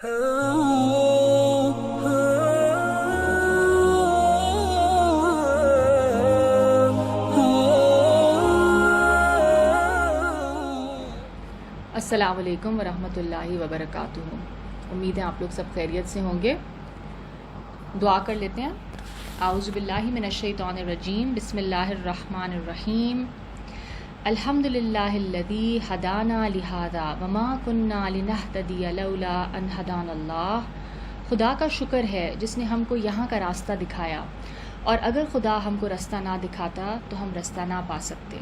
السلام علیکم ورحمۃ اللہ وبرکاتہ. امید ہے آپ لوگ سب خیریت سے ہوں گے. دعا کر لیتے ہیں. اعوذ باللہ من الشیطان الرجیم. بسم اللہ الرحمن الرحیم. الحمد للہ الذی ہدانا لہذا وما کننا لنہتدی لولا ان ہدانا اللہ. خدا کا شکر ہے جس نے ہم کو یہاں کا راستہ دکھایا، اور اگر خدا ہم کو راستہ نہ دکھاتا تو ہم راستہ نہ پا سکتے.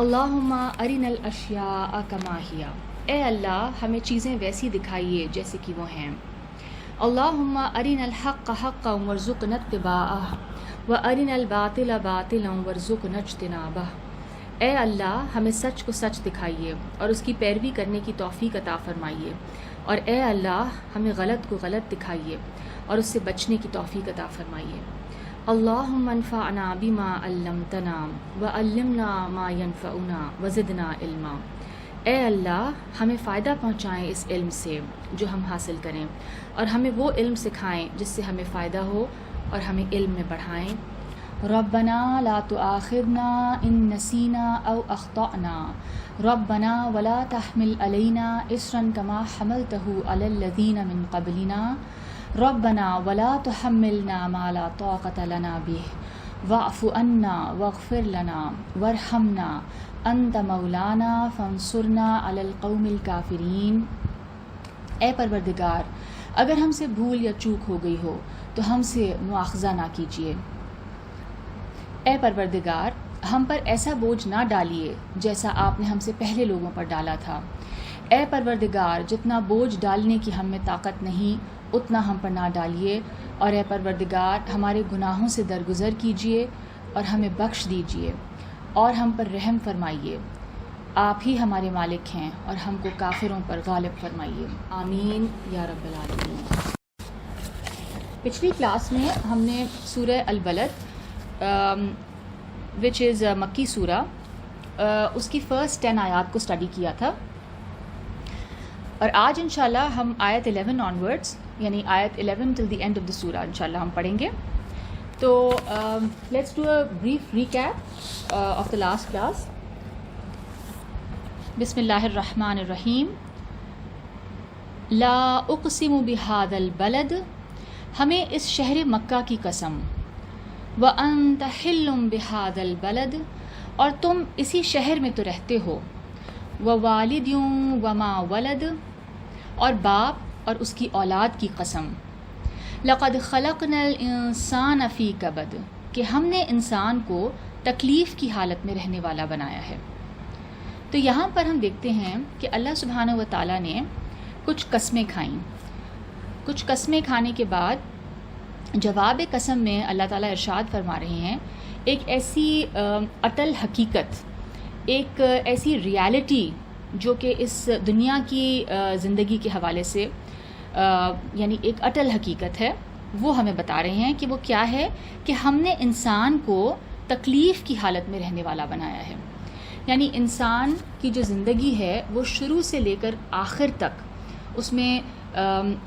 اللہم ارنا الاشیاء کما ہی. اے اللہ ہمیں چیزیں ویسی دکھائیے جیسے کہ وہ ہیں. اللہم ارنا الحق حقا وارزقنا اتباعہ وارنا الباطل باطلا وارزقنا اجتنابہ. اے اللہ ہمیں سچ کو سچ دکھائیے اور اس کی پیروی کرنے کی توفیق عطا فرمائیے، اور اے اللہ ہمیں غلط کو غلط دکھائیے اور اس سے بچنے کی توفیق عطا فرمائیے. اللہم انفعنا بما علمتنا وعلمنا ما ینفعنا وزدنا علما. اے اللہ ہمیں فائدہ پہنچائیں اس علم سے جو ہم حاصل کریں، اور ہمیں وہ علم سکھائیں جس سے ہمیں فائدہ ہو، اور ہمیں علم میں بڑھائیں. ربنا لا تؤاخذنا ان نسینا او اخطأنا ربنا ولا تحمل علینا اصرا کما حملته علی الذین من قبلنا ربنا ولا تحملنا ما لا طاقة لنا به واعف عنا واغفر لنا وارحمنا انت مولانا فانصرنا علی القوم الکافرین. اے پروردگار، اگر ہم سے بھول یا چوک ہو گئی ہو تو ہم سے مواخذہ نہ کیجیے. اے پروردگار، ہم پر ایسا بوجھ نہ ڈالیے جیسا آپ نے ہم سے پہلے لوگوں پر ڈالا تھا. اے پروردگار، جتنا بوجھ ڈالنے کی ہم میں طاقت نہیں اتنا ہم پر نہ ڈالیے، اور اے پروردگار ہمارے گناہوں سے درگزر کیجیے اور ہمیں بخش دیجیے اور ہم پر رحم فرمائیے. آپ ہی ہمارے مالک ہیں اور ہم کو کافروں پر غالب فرمائیے. آمین یا رب العالمین. پچھلی کلاس میں ہم نے سورہ البلد وچ از مکی سورہ، اس کی فرسٹ 10 آیات کو اسٹڈی کیا تھا، اور آج انشاءاللہ ہم آیت 11 آنورڈس، یعنی آیت 11 ٹل دی اینڈ آف دا سورہ انشاءاللہ ہم پڑھیں گے. تو let's do a brief recap of the last class. بسم اللہ الرحمن الرحیم. لا اقسم بہذا البلد، ہمیں اس شہر مکہ کی قسم. وانت حل بہذا البلد، اور تم اسی شہر میں تو رہتے ہو. ووالد وما ولد، اور باپ اور اس کی اولاد کی قسم. لقد خلقنا الانسان فی کبد، کہ ہم نے انسان کو تکلیف کی حالت میں رہنے والا بنایا ہے. تو یہاں پر ہم دیکھتے ہیں کہ اللہ سبحانہ و تعالیٰ نے کچھ قسمیں کھائیں. کچھ قسمیں کھانے کے بعد جواب قسم میں اللہ تعالیٰ ارشاد فرما رہے ہیں ایک ایسی اٹل حقیقت، ایک ایسی ریالٹی جو کہ اس دنیا کی زندگی کے حوالے سے یعنی ایک اٹل حقیقت ہے، وہ ہمیں بتا رہے ہیں کہ وہ کیا ہے، کہ ہم نے انسان کو تکلیف کی حالت میں رہنے والا بنایا ہے. یعنی انسان کی جو زندگی ہے وہ شروع سے لے کر آخر تک اس میں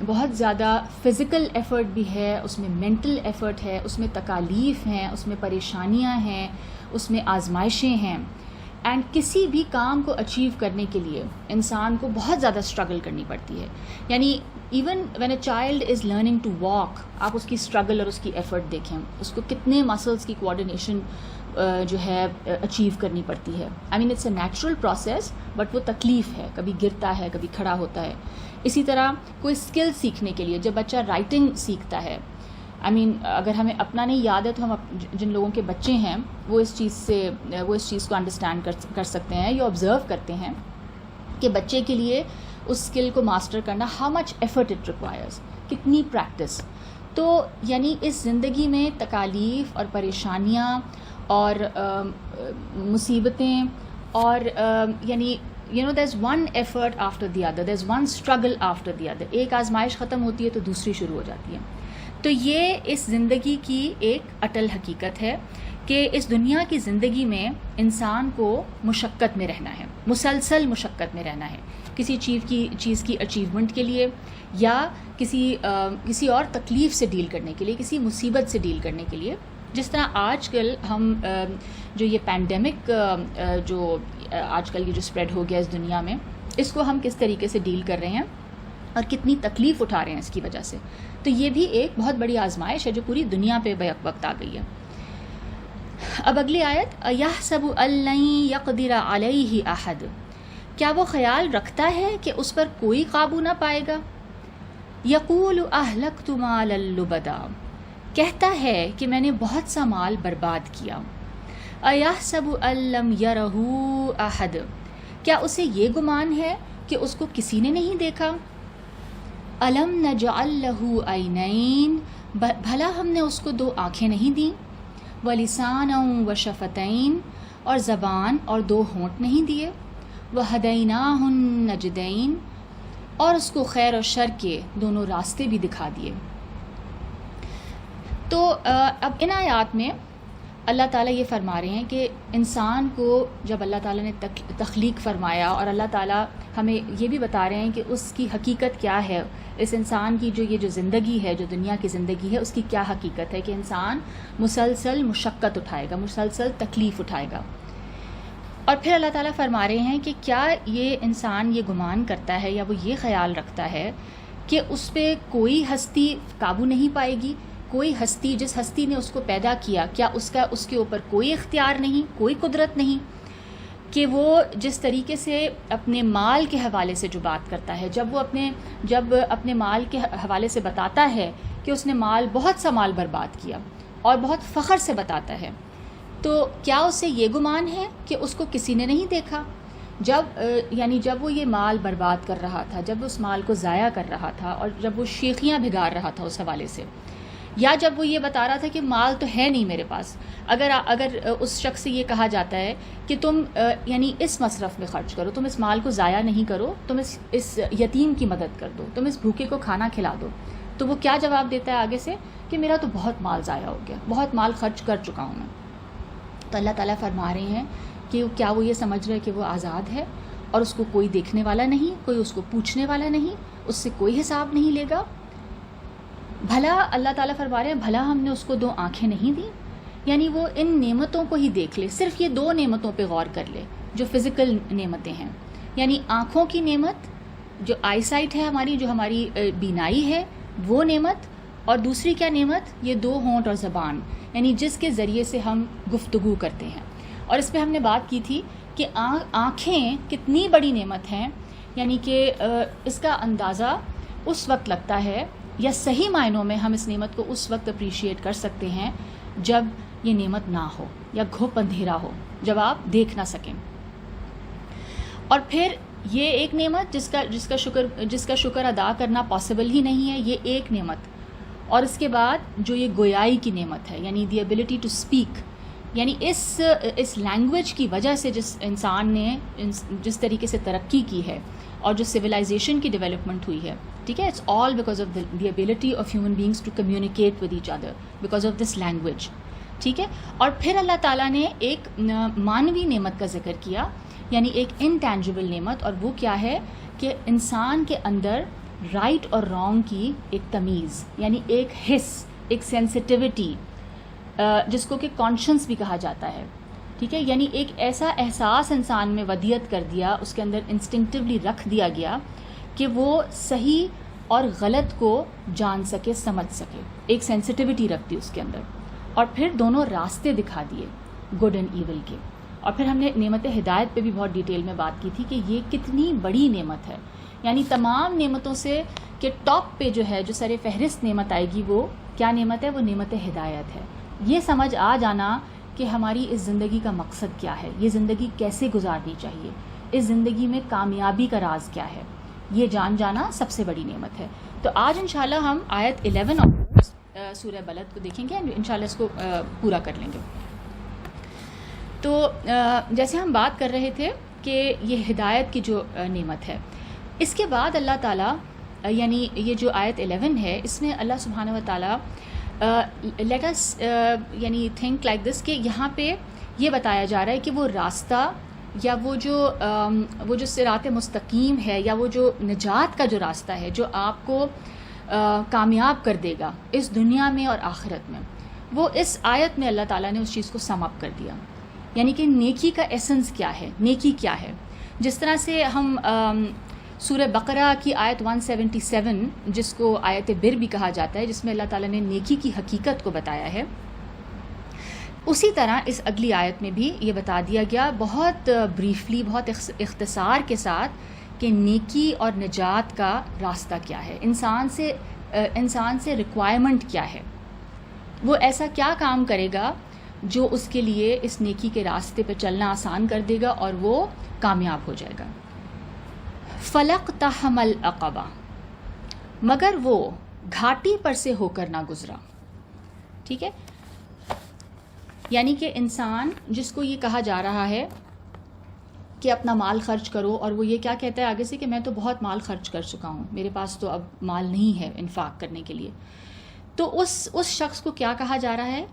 بہت زیادہ فزیکل ایفرٹ بھی ہے، اس میں مینٹل ایفرٹ ہے، اس میں تکالیف ہیں، اس میں پریشانیاں ہیں، اس میں آزمائشیں ہیں. اینڈ کسی بھی کام کو اچیو کرنے کے لیے انسان کو بہت زیادہ اسٹرگل کرنی پڑتی ہے. یعنی even when a child is learning to walk, آپ اس کی اسٹرگل اور اس کی ایفرٹ دیکھیں، اس کو کتنے مسلس کی کوآرڈینیشن جو ہے اچیو کرنی پڑتی ہے. I mean it's a natural process, but وہ تکلیف ہے، کبھی گرتا ہے، کبھی کھڑا ہوتا ہے. اسی طرح کوئی اسکل سیکھنے کے لیے جب بچہ رائٹنگ سیکھتا ہے، آئی مین اگر ہمیں اپنا نہیں یاد ہے تو ہم جن لوگوں کے بچے ہیں وہ اس چیز کو انڈرسٹینڈ کر سکتے ہیں یا آبزرو کرتے ہیں کہ بچے کے لیے اس اسکل کو ماسٹر کرنا how much effort it requires, کتنی پریکٹس. تو یعنی اس زندگی میں تکالیف اور پریشانیاں اور مصیبتیں اور یعنی there's one effort after the other, there's one struggle after the other. ایک آزمائش ختم ہوتی ہے تو دوسری شروع ہو جاتی ہے. تو یہ اس زندگی کی ایک اٹل حقیقت ہے کہ اس دنیا کی زندگی میں انسان کو مشقت میں رہنا ہے، مسلسل مشقت میں رہنا ہے. کسی چیز کی اچیومنٹ کے لیے، یا کسی اور تکلیف سے ڈیل کرنے کے لیے، کسی مصیبت سے ڈیل کرنے کے لیے. جس طرح آج کل ہم جو یہ پینڈیمک جو آج کل یہ جو اسپریڈ ہو گیا اس دنیا میں، اس کو ہم کس طریقے سے ڈیل کر رہے ہیں اور کتنی تکلیف اٹھا رہے ہیں اس کی وجہ سے. تو یہ بھی ایک بہت بڑی آزمائش ہے جو پوری دنیا پہ بیک وقت آ گئی ہے. اب اگلی آیت، یحسب ان لن یقدر علیہ احد، کیا وہ خیال رکھتا ہے کہ اس پر کوئی قابو نہ پائے گا. یقول اہلکت مالا لبدا، کہتا ہے کہ میں نے بہت سا مال برباد کیا. ایحسب ان لم یرہ احد، کیا اسے یہ گمان ہے کہ اس کو کسی نے نہیں دیکھا. الم نجعل لہ عینین، بھلا ہم نے اس کو 2 آنکھیں نہیں دیں. ولسانا وشفتین، اور زبان اور 2 ہونٹ نہیں دیے. وہدیناہ النجدین، اور اس کو خیر اور شر کے دونوں راستے بھی دکھا دیے. تو اب ان آیات میں اللہ تعالیٰ یہ فرما رہے ہیں کہ انسان کو جب اللہ تعالیٰ نے تخلیق فرمایا، اور اللہ تعالیٰ ہمیں یہ بھی بتا رہے ہیں کہ اس کی حقیقت کیا ہے، اس انسان کی جو زندگی ہے، جو دنیا کی زندگی ہے، اس کی کیا حقیقت ہے، کہ انسان مسلسل مشقت اٹھائے گا، مسلسل تکلیف اٹھائے گا. اور پھر اللہ تعالیٰ فرما رہے ہیں کہ کیا یہ انسان یہ گمان کرتا ہے یا وہ یہ خیال رکھتا ہے کہ اس پہ کوئی ہستی قابو نہیں پائے گی، کوئی ہستی، جس ہستی نے اس کو پیدا کیا، کیا اس کے اوپر کوئی اختیار نہیں، کوئی قدرت نہیں، کہ وہ جس طریقے سے اپنے مال کے حوالے سے جو بات کرتا ہے، جب اپنے مال کے حوالے سے بتاتا ہے کہ اس نے بہت سا مال برباد کیا اور بہت فخر سے بتاتا ہے، تو کیا اسے یہ گمان ہے کہ اس کو کسی نے نہیں دیکھا. جب وہ یہ مال برباد کر رہا تھا، جب اس مال کو ضائع کر رہا تھا، اور جب وہ شیخیاں بھگار رہا تھا اس حوالے سے، یا جب وہ یہ بتا رہا تھا کہ مال تو ہے نہیں میرے پاس، اگر اس شخص سے یہ کہا جاتا ہے کہ تم اس مصرف میں خرچ کرو، تم اس مال کو ضائع نہیں کرو، تم اس یتیم کی مدد کر دو، تم اس بھوکے کو کھانا کھلا دو، تو وہ کیا جواب دیتا ہے آگے سے کہ میرا تو بہت مال ضائع ہو گیا، بہت مال خرچ کر چکا ہوں میں. تو اللہ تعالیٰ فرما رہے ہیں کہ کیا وہ یہ سمجھ رہے کہ وہ آزاد ہے اور اس کو کوئی دیکھنے والا نہیں، کوئی اس کو پوچھنے والا نہیں، اس سے کوئی حساب نہیں لے گا. بھلا اللہ تعالیٰ فرما رہے ہیں بھلا ہم نے اس کو 2 آنکھیں نہیں دی، یعنی وہ ان نعمتوں کو ہی دیکھ لے، صرف یہ 2 نعمتوں پہ غور کر لے جو فزیکل نعمتیں ہیں، یعنی آنکھوں کی نعمت جو آئی سائٹ ہے ہماری، جو ہماری بینائی ہے، وہ نعمت، اور دوسری کیا نعمت، یہ 2 ہونٹ اور زبان، یعنی جس کے ذریعے سے ہم گفتگو کرتے ہیں. اور اس پہ ہم نے بات کی تھی کہ آنکھیں کتنی بڑی نعمت ہیں، یعنی کہ اس کا اندازہ اس وقت لگتا ہے، یا صحیح معنوں میں ہم اس نعمت کو اس وقت اپریشیٹ کر سکتے ہیں جب یہ نعمت نہ ہو یا گھپ اندھیرا ہو، جب آپ دیکھ نہ سکیں. اور پھر یہ ایک نعمت جس کا شکر ادا کرنا پاسبل ہی نہیں ہے، یہ ایک نعمت. اور اس کے بعد جو یہ گویائی کی نعمت ہے، یعنی دی ایبلٹی ٹو اسپیک، یعنی اس لینگویج کی وجہ سے جس انسان نے جس طریقے سے ترقی کی ہے اور جو سویلائزیشن کی ڈیولپمنٹ ہوئی ہے، ٹھیک ہے، it's all because of the ability of human beings to communicate with each other because of this language. ٹھیک ہے. اور پھر اللہ تعالیٰ نے ایک مانوی نعمت کا ذکر کیا، یعنی ایک انٹینجیبل نعمت، اور وہ کیا ہے کہ انسان کے اندر رائٹ اور رانگ کی ایک تمیز، یعنی ایک حس، ایک سینسٹیوٹی، جس کو کہ کانشنس بھی کہا جاتا ہے. ٹھیک ہے، یعنی ایک ایسا احساس انسان میں ودیت کر دیا، اس کے اندر انسٹنکٹیولی رکھ دیا گیا کہ وہ صحیح اور غلط کو جان سکے، سمجھ سکے، ایک سینسٹیوٹی رکھ دی اس کے اندر. اور پھر دونوں راستے دکھا دیے گڈ اینڈ ایول کے. اور پھر ہم نے نعمت ہدایت پہ بھی بہت ڈیٹیل میں بات کی تھی کہ یہ کتنی بڑی نعمت ہے، یعنی تمام نعمتوں سے کہ ٹاپ پہ جو ہے، جو سر فہرست نعمت آئے گی، وہ کیا نعمت ہے؟ وہ نعمت ہدایت ہے. یہ سمجھ آ جانا کہ ہماری اس زندگی کا مقصد کیا ہے، یہ زندگی کیسے گزارنی چاہیے، اس زندگی میں کامیابی کا راز کیا ہے، یہ جان جانا سب سے بڑی نعمت ہے. تو آج انشاءاللہ ہم آیت 11 اور سورہ بلد کو دیکھیں گے، انشاءاللہ اس کو پورا کر لیں گے. تو جیسے ہم بات کر رہے تھے کہ یہ ہدایت کی جو نعمت ہے، اس کے بعد اللہ تعالیٰ، یعنی یہ جو آیت 11 ہے، اس میں اللہ سبحانہ و تعالیٰ لیٹ اس یعنی تھنک لائک دس، کہ یہاں پہ یہ بتایا جا رہا ہے کہ وہ راستہ یا وہ جو صراط مستقیم ہے، یا وہ جو نجات کا جو راستہ ہے جو آپ کو کامیاب کر دے گا اس دنیا میں اور آخرت میں، وہ اس آیت میں اللہ تعالیٰ نے اس چیز کو سم اپ کر دیا. یعنی کہ نیکی کا ایسنس کیا ہے، نیکی کیا ہے. جس طرح سے ہم سورہ بقرہ کی آیت 177 جس کو آیت بر بھی کہا جاتا ہے، جس میں اللہ تعالیٰ نے نیکی کی حقیقت کو بتایا ہے، اسی طرح اس اگلی آیت میں بھی یہ بتا دیا گیا بہت بریفلی، بہت اختصار کے ساتھ کہ نیکی اور نجات کا راستہ کیا ہے، انسان سے ریکوائرمنٹ کیا ہے، وہ ایسا کیا کام کرے گا جو اس کے لیے اس نیکی کے راستے پہ چلنا آسان کر دے گا اور وہ کامیاب ہو جائے گا. فَلَقْتَحَمَ الْعَقَبَةَ، مگر وہ گھاٹی پر سے ہو کر نہ گزرا. ٹھیک ہے، یعنی کہ انسان جس کو یہ کہا جا رہا ہے کہ اپنا مال خرچ کرو، اور وہ یہ کیا کہتا ہے آگے سے کہ میں تو بہت مال خرچ کر چکا ہوں، میرے پاس تو اب مال نہیں ہے انفاق کرنے کے لیے. تو اس شخص کو کیا کہا جا رہا ہے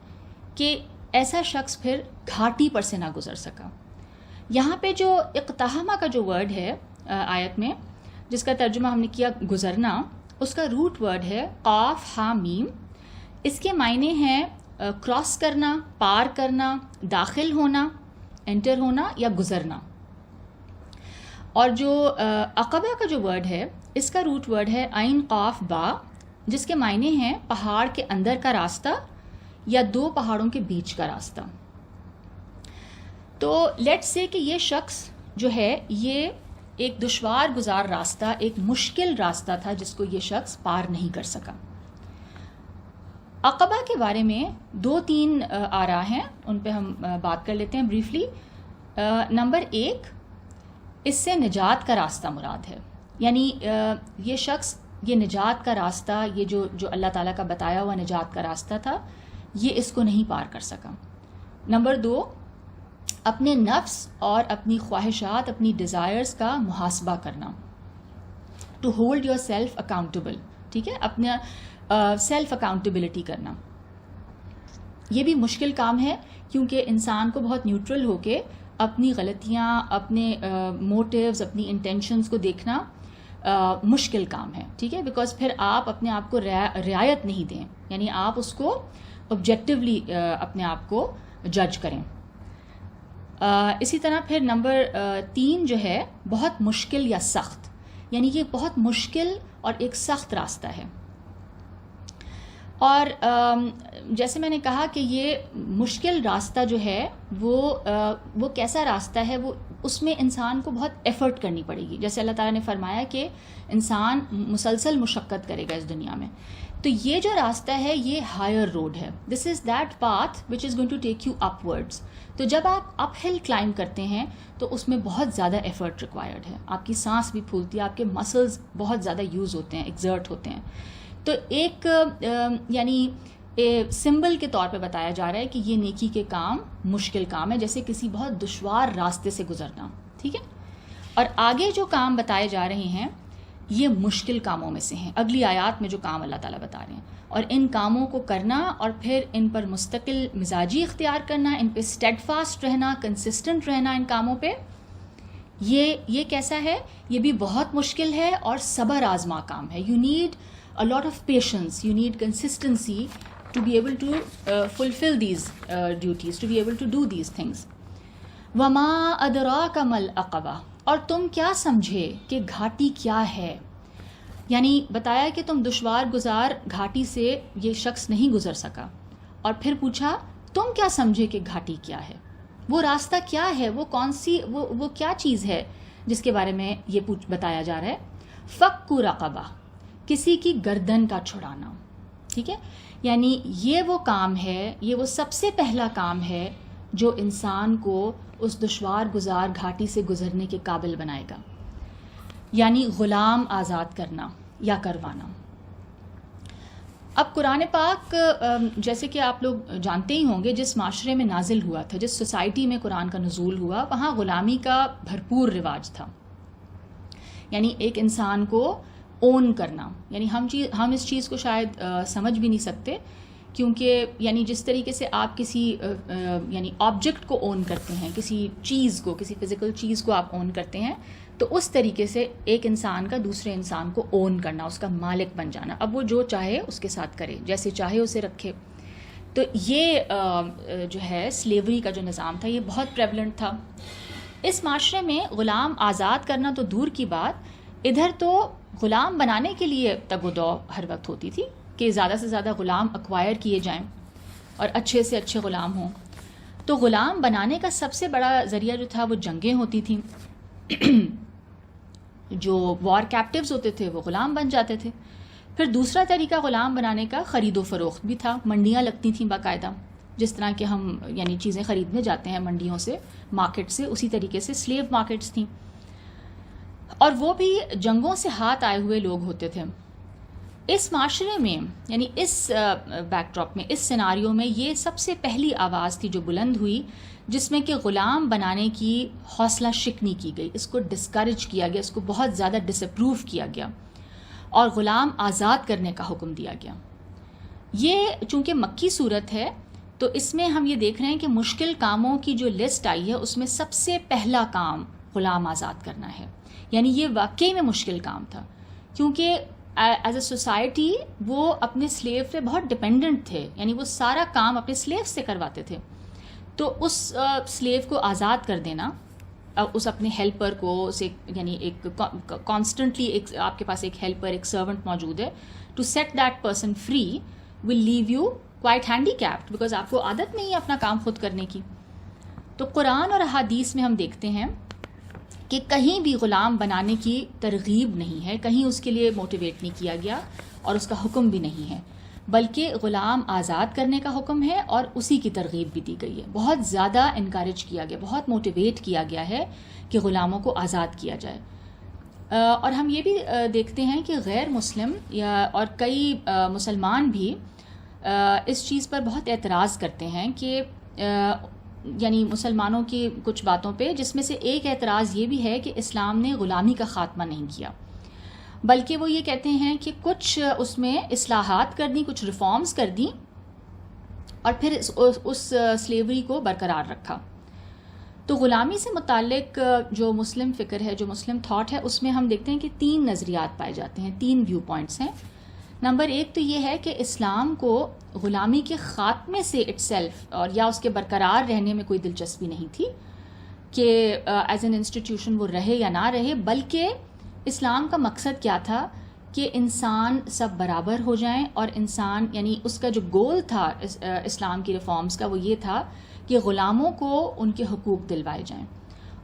کہ ایسا شخص پھر گھاٹی پر سے نہ گزر سکا. یہاں پہ جو اقتحامہ کا جو ورڈ ہے آیت میں، جس کا ترجمہ ہم نے کیا گزرنا، اس کا روٹ ورڈ ہے قاف ہا میم. اس کے معنی ہیں کراس کرنا، پار کرنا، داخل ہونا، انٹر ہونا یا گزرنا. اور جو عقبہ کا جو ورڈ ہے، اس کا روٹ ورڈ ہے عین قاف با، جس کے معنی ہیں پہاڑ کے اندر کا راستہ یا دو پہاڑوں کے بیچ کا راستہ. تو لیٹس سے کہ یہ شخص جو ہے یہ ایک دشوار گزار راستہ، ایک مشکل راستہ تھا جس کو یہ شخص پار نہیں کر سکا. عقبہ کے بارے میں 2-3 آراء ہیں، ان پہ ہم بات کر لیتے ہیں بریفلی. نمبر 1، اس سے نجات کا راستہ مراد ہے، یعنی یہ شخص یہ نجات کا راستہ، یہ جو اللہ تعالیٰ کا بتایا ہوا نجات کا راستہ تھا، یہ اس کو نہیں پار کر سکا. نمبر 2، اپنے نفس اور اپنی خواہشات، اپنی ڈیزائرز کا محاسبہ کرنا، to hold yourself accountable. ٹھیک ہے، اپنا سیلف اکاؤنٹیبلٹی کرنا. یہ بھی مشکل کام ہے کیونکہ انسان کو بہت نیوٹرل ہو کے اپنی غلطیاں، اپنے موٹیوز، اپنی انٹینشنز کو دیکھنا مشکل کام ہے. ٹھیک ہے، بیکاز پھر آپ اپنے آپ کو رعایت نہیں دیں، یعنی آپ اس کو آبجیکٹیولی اپنے آپ کو جج کریں. اسی طرح پھر نمبر 3 جو ہے بہت مشکل یا سخت، یعنی یہ بہت مشکل اور ایک سخت راستہ ہے. اور جیسے میں نے کہا کہ یہ مشکل راستہ جو ہے وہ کیسا راستہ ہے، وہ اس میں انسان کو بہت ایفرٹ کرنی پڑے گی. جیسے اللہ تعالیٰ نے فرمایا کہ انسان مسلسل مشقت کرے گا اس دنیا میں. تو یہ جو راستہ ہے یہ ہائر روڈ ہے. This is that path which is going to take you upwards. تو جب آپ اپ ہل کلائم کرتے ہیں تو اس میں بہت زیادہ ایفرٹ ریکوائرڈ ہے. آپ کی سانس بھی پھولتی ہے، آپ کے مسلز بہت زیادہ یوز ہوتے ہیں، ایگزرٹ ہوتے ہیں. تو ایک یعنی سمبل کے طور پہ بتایا جا رہا ہے کہ یہ نیکی کے کام مشکل کام ہے، جیسے کسی بہت دشوار راستے سے گزرنا. ٹھیک ہے، اور آگے جو کام بتائے جا رہے ہیں یہ مشکل کاموں میں سے ہیں. اگلی آیات میں جو کام اللہ تعالیٰ بتا رہے ہیں، اور ان کاموں کو کرنا اور پھر ان پر مستقل مزاجی اختیار کرنا، ان پہ اسٹیڈ فاسٹ رہنا، کنسسٹنٹ رہنا ان کاموں پہ، یہ کیسا ہے؟ یہ بھی بہت مشکل ہے اور صبر آزما کام ہے. You need a lot of patience, you need consistency to be able to fulfill these duties, to be able to do these things. وَمَا أَدْرَاكَ مَا الْعَقَبَةُ، اور تم کیا سمجھے کہ گھاٹی کیا ہے. یعنی بتایا کہ تم دشوار گزار گھاٹی سے یہ شخص نہیں گزر سکا، اور پھر پوچھا تم کیا سمجھے کہ گھاٹی کیا ہے، وہ راستہ کیا ہے، وہ کون سی وہ کیا چیز ہے جس کے بارے میں یہ بتایا جا رہا ہے. فَكُّ رَقَبَةٍ، کسی کی گردن کا چھڑانا. ٹھیک ہے، یعنی یہ وہ کام ہے، یہ وہ سب سے پہلا کام ہے جو انسان کو اس دشوار گزار گھاٹی سے گزرنے کے قابل بنائے گا. یعنی غلام آزاد کرنا یا کروانا. اب قرآن پاک جیسے کہ آپ لوگ جانتے ہی ہوں گے، جس معاشرے میں نازل ہوا تھا، جس سوسائٹی میں قرآن کا نزول ہوا، وہاں غلامی کا بھرپور رواج تھا. یعنی ایک انسان کو اون کرنا. یعنی ہم اس چیز کو شاید سمجھ بھی نہیں سکتے کیونکہ یعنی جس طریقے سے آپ کسی یعنی آبجیکٹ کو اون کرتے ہیں، کسی چیز کو، کسی فزیکل چیز کو آپ اون کرتے ہیں، تو اس طریقے سے ایک انسان کا دوسرے انسان کو اون کرنا، اس کا مالک بن جانا، اب وہ جو چاہے اس کے ساتھ کرے، جیسے چاہے اسے رکھے. تو یہ جو ہے سلیوری کا جو نظام تھا یہ بہت پریولنٹ تھا. اس معاشرے میں غلام آزاد کرنا تو دور کی بات، ادھر تو غلام بنانے کے لیے تگ و دو ہر وقت ہوتی تھی کہ زیادہ سے زیادہ غلام ایکوائر کیے جائیں اور اچھے سے اچھے غلام ہوں. تو غلام بنانے کا سب سے بڑا ذریعہ جو تھا وہ جنگیں ہوتی تھیں. جو وار کیپٹیوز ہوتے تھے وہ غلام بن جاتے تھے. پھر دوسرا طریقہ غلام بنانے کا خرید و فروخت بھی تھا. منڈیاں لگتی تھیں باقاعدہ، جس طرح کہ ہم یعنی چیزیں خریدنے جاتے ہیں منڈیوں سے، مارکیٹ سے، اسی طریقے سے سلیو مارکیٹس تھیں، اور وہ بھی جنگوں سے ہاتھ آئے ہوئے لوگ ہوتے تھے. اس معاشرے میں یعنی اس بیک ڈراپ میں، اس سیناریو میں یہ سب سے پہلی آواز تھی جو بلند ہوئی، جس میں کہ غلام بنانے کی حوصلہ شکنی کی گئی، اس کو ڈسکریج کیا گیا، اس کو بہت زیادہ ڈس اپروو کیا گیا اور غلام آزاد کرنے کا حکم دیا گیا. یہ چونکہ مکی صورت ہے تو اس میں ہم یہ دیکھ رہے ہیں کہ مشکل کاموں کی جو لسٹ آئی ہے اس میں سب سے پہلا کام غلام آزاد کرنا ہے. یعنی یہ واقعی میں مشکل کام تھا، کیونکہ ایز اے سوسائٹی وہ اپنے سلیو پہ بہت ڈپینڈنٹ تھے، یعنی وہ سارا کام اپنے سلیو سے کرواتے تھے. تو اس سلیو کو آزاد کر دینا، اس اپنے ہیلپر کو، اسے یعنی ایک کانسٹنٹلی ایک آپ کے پاس ایک ہیلپر، ایک سرونٹ موجود ہے، to set that person free will leave you quite handicapped, because آپ کو عادت نہیں ہے اپنا کام خود کرنے کی. تو قرآن اور احادیث میں ہم دیکھتے ہیں کہ کہیں بھی غلام بنانے کی ترغیب نہیں ہے، کہیں اس کے لیے موٹیویٹ نہیں کیا گیا اور اس کا حکم بھی نہیں ہے، بلکہ غلام آزاد کرنے کا حکم ہے اور اسی کی ترغیب بھی دی گئی ہے. بہت زیادہ انکریج کیا گیا، بہت موٹیویٹ کیا گیا ہے کہ غلاموں کو آزاد کیا جائے. اور ہم یہ بھی دیکھتے ہیں کہ غیر مسلم اور کئی مسلمان بھی اس چیز پر بہت اعتراض کرتے ہیں کہ یعنی مسلمانوں کی کچھ باتوں پہ، جس میں سے ایک اعتراض یہ بھی ہے کہ اسلام نے غلامی کا خاتمہ نہیں کیا، بلکہ وہ یہ کہتے ہیں کہ کچھ اس میں اصلاحات کر دیں، کچھ ریفارمز کر دیں اور پھر اس سلیوری کو برقرار رکھا. تو غلامی سے متعلق جو مسلم فکر ہے، جو مسلم تھاٹ ہے، اس میں ہم دیکھتے ہیں کہ 3 نظریات پائے جاتے ہیں، 3 ویو پوائنٹس ہیں. نمبر 1 تو یہ ہے کہ اسلام کو غلامی کے خاتمے سے اٹ سیلف اور یا اس کے برقرار رہنے میں کوئی دلچسپی نہیں تھی کہ ایز این انسٹیٹیوشن وہ رہے یا نہ رہے، بلکہ اسلام کا مقصد کیا تھا کہ انسان سب برابر ہو جائیں، اور انسان یعنی اس کا جو گول تھا اسلام کی ریفارمز کا وہ یہ تھا کہ غلاموں کو ان کے حقوق دلوائے جائیں،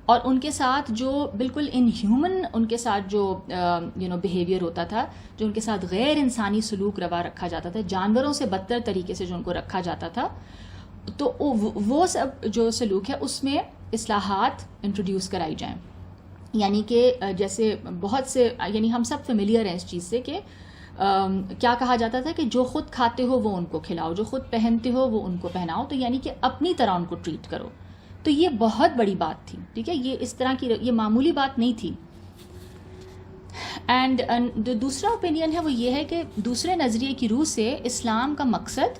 اور ان کے ساتھ جو بالکل ان ہیومن ان کے ساتھ جو بیہیویئر ہوتا تھا، جو ان کے ساتھ غیر انسانی سلوک روا رکھا جاتا تھا، جانوروں سے بدتر طریقے سے جو ان کو رکھا جاتا تھا، تو وہ سب جو سلوک ہے اس میں اصلاحات انٹروڈیوس کرائی جائیں. یعنی کہ جیسے بہت سے یعنی ہم سب فیملیئر ہیں اس چیز سے کہ کیا کہا جاتا تھا کہ جو خود کھاتے ہو وہ ان کو کھلاؤ، جو خود پہنتے ہو وہ ان کو پہناؤ، تو یعنی کہ اپنی طرح ان کو ٹریٹ کرو. تو یہ بہت بڑی بات تھی، ٹھیک ہے، یہ اس طرح کی یہ معمولی بات نہیں تھی. اینڈ جو دوسرا اوپینین ہے وہ یہ ہے کہ دوسرے نظریے کی روح سے اسلام کا مقصد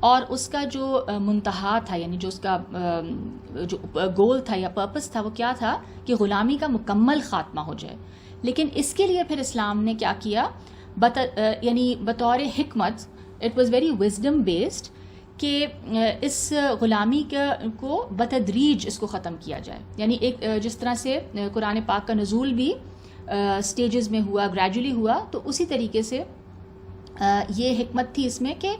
اور اس کا جو منتہا تھا، یعنی جو اس کا جو گول تھا یا پرپس تھا، وہ کیا تھا کہ غلامی کا مکمل خاتمہ ہو جائے. لیکن اس کے لیے پھر اسلام نے کیا کیا، یعنی بطور حکمت، it was very wisdom based, کہ اس غلامی کو بتدریج اس کو ختم کیا جائے. یعنی ایک جس طرح سے قرآن پاک کا نزول بھی سٹیجز میں ہوا، گریجولی ہوا، تو اسی طریقے سے یہ حکمت تھی اس میں کہ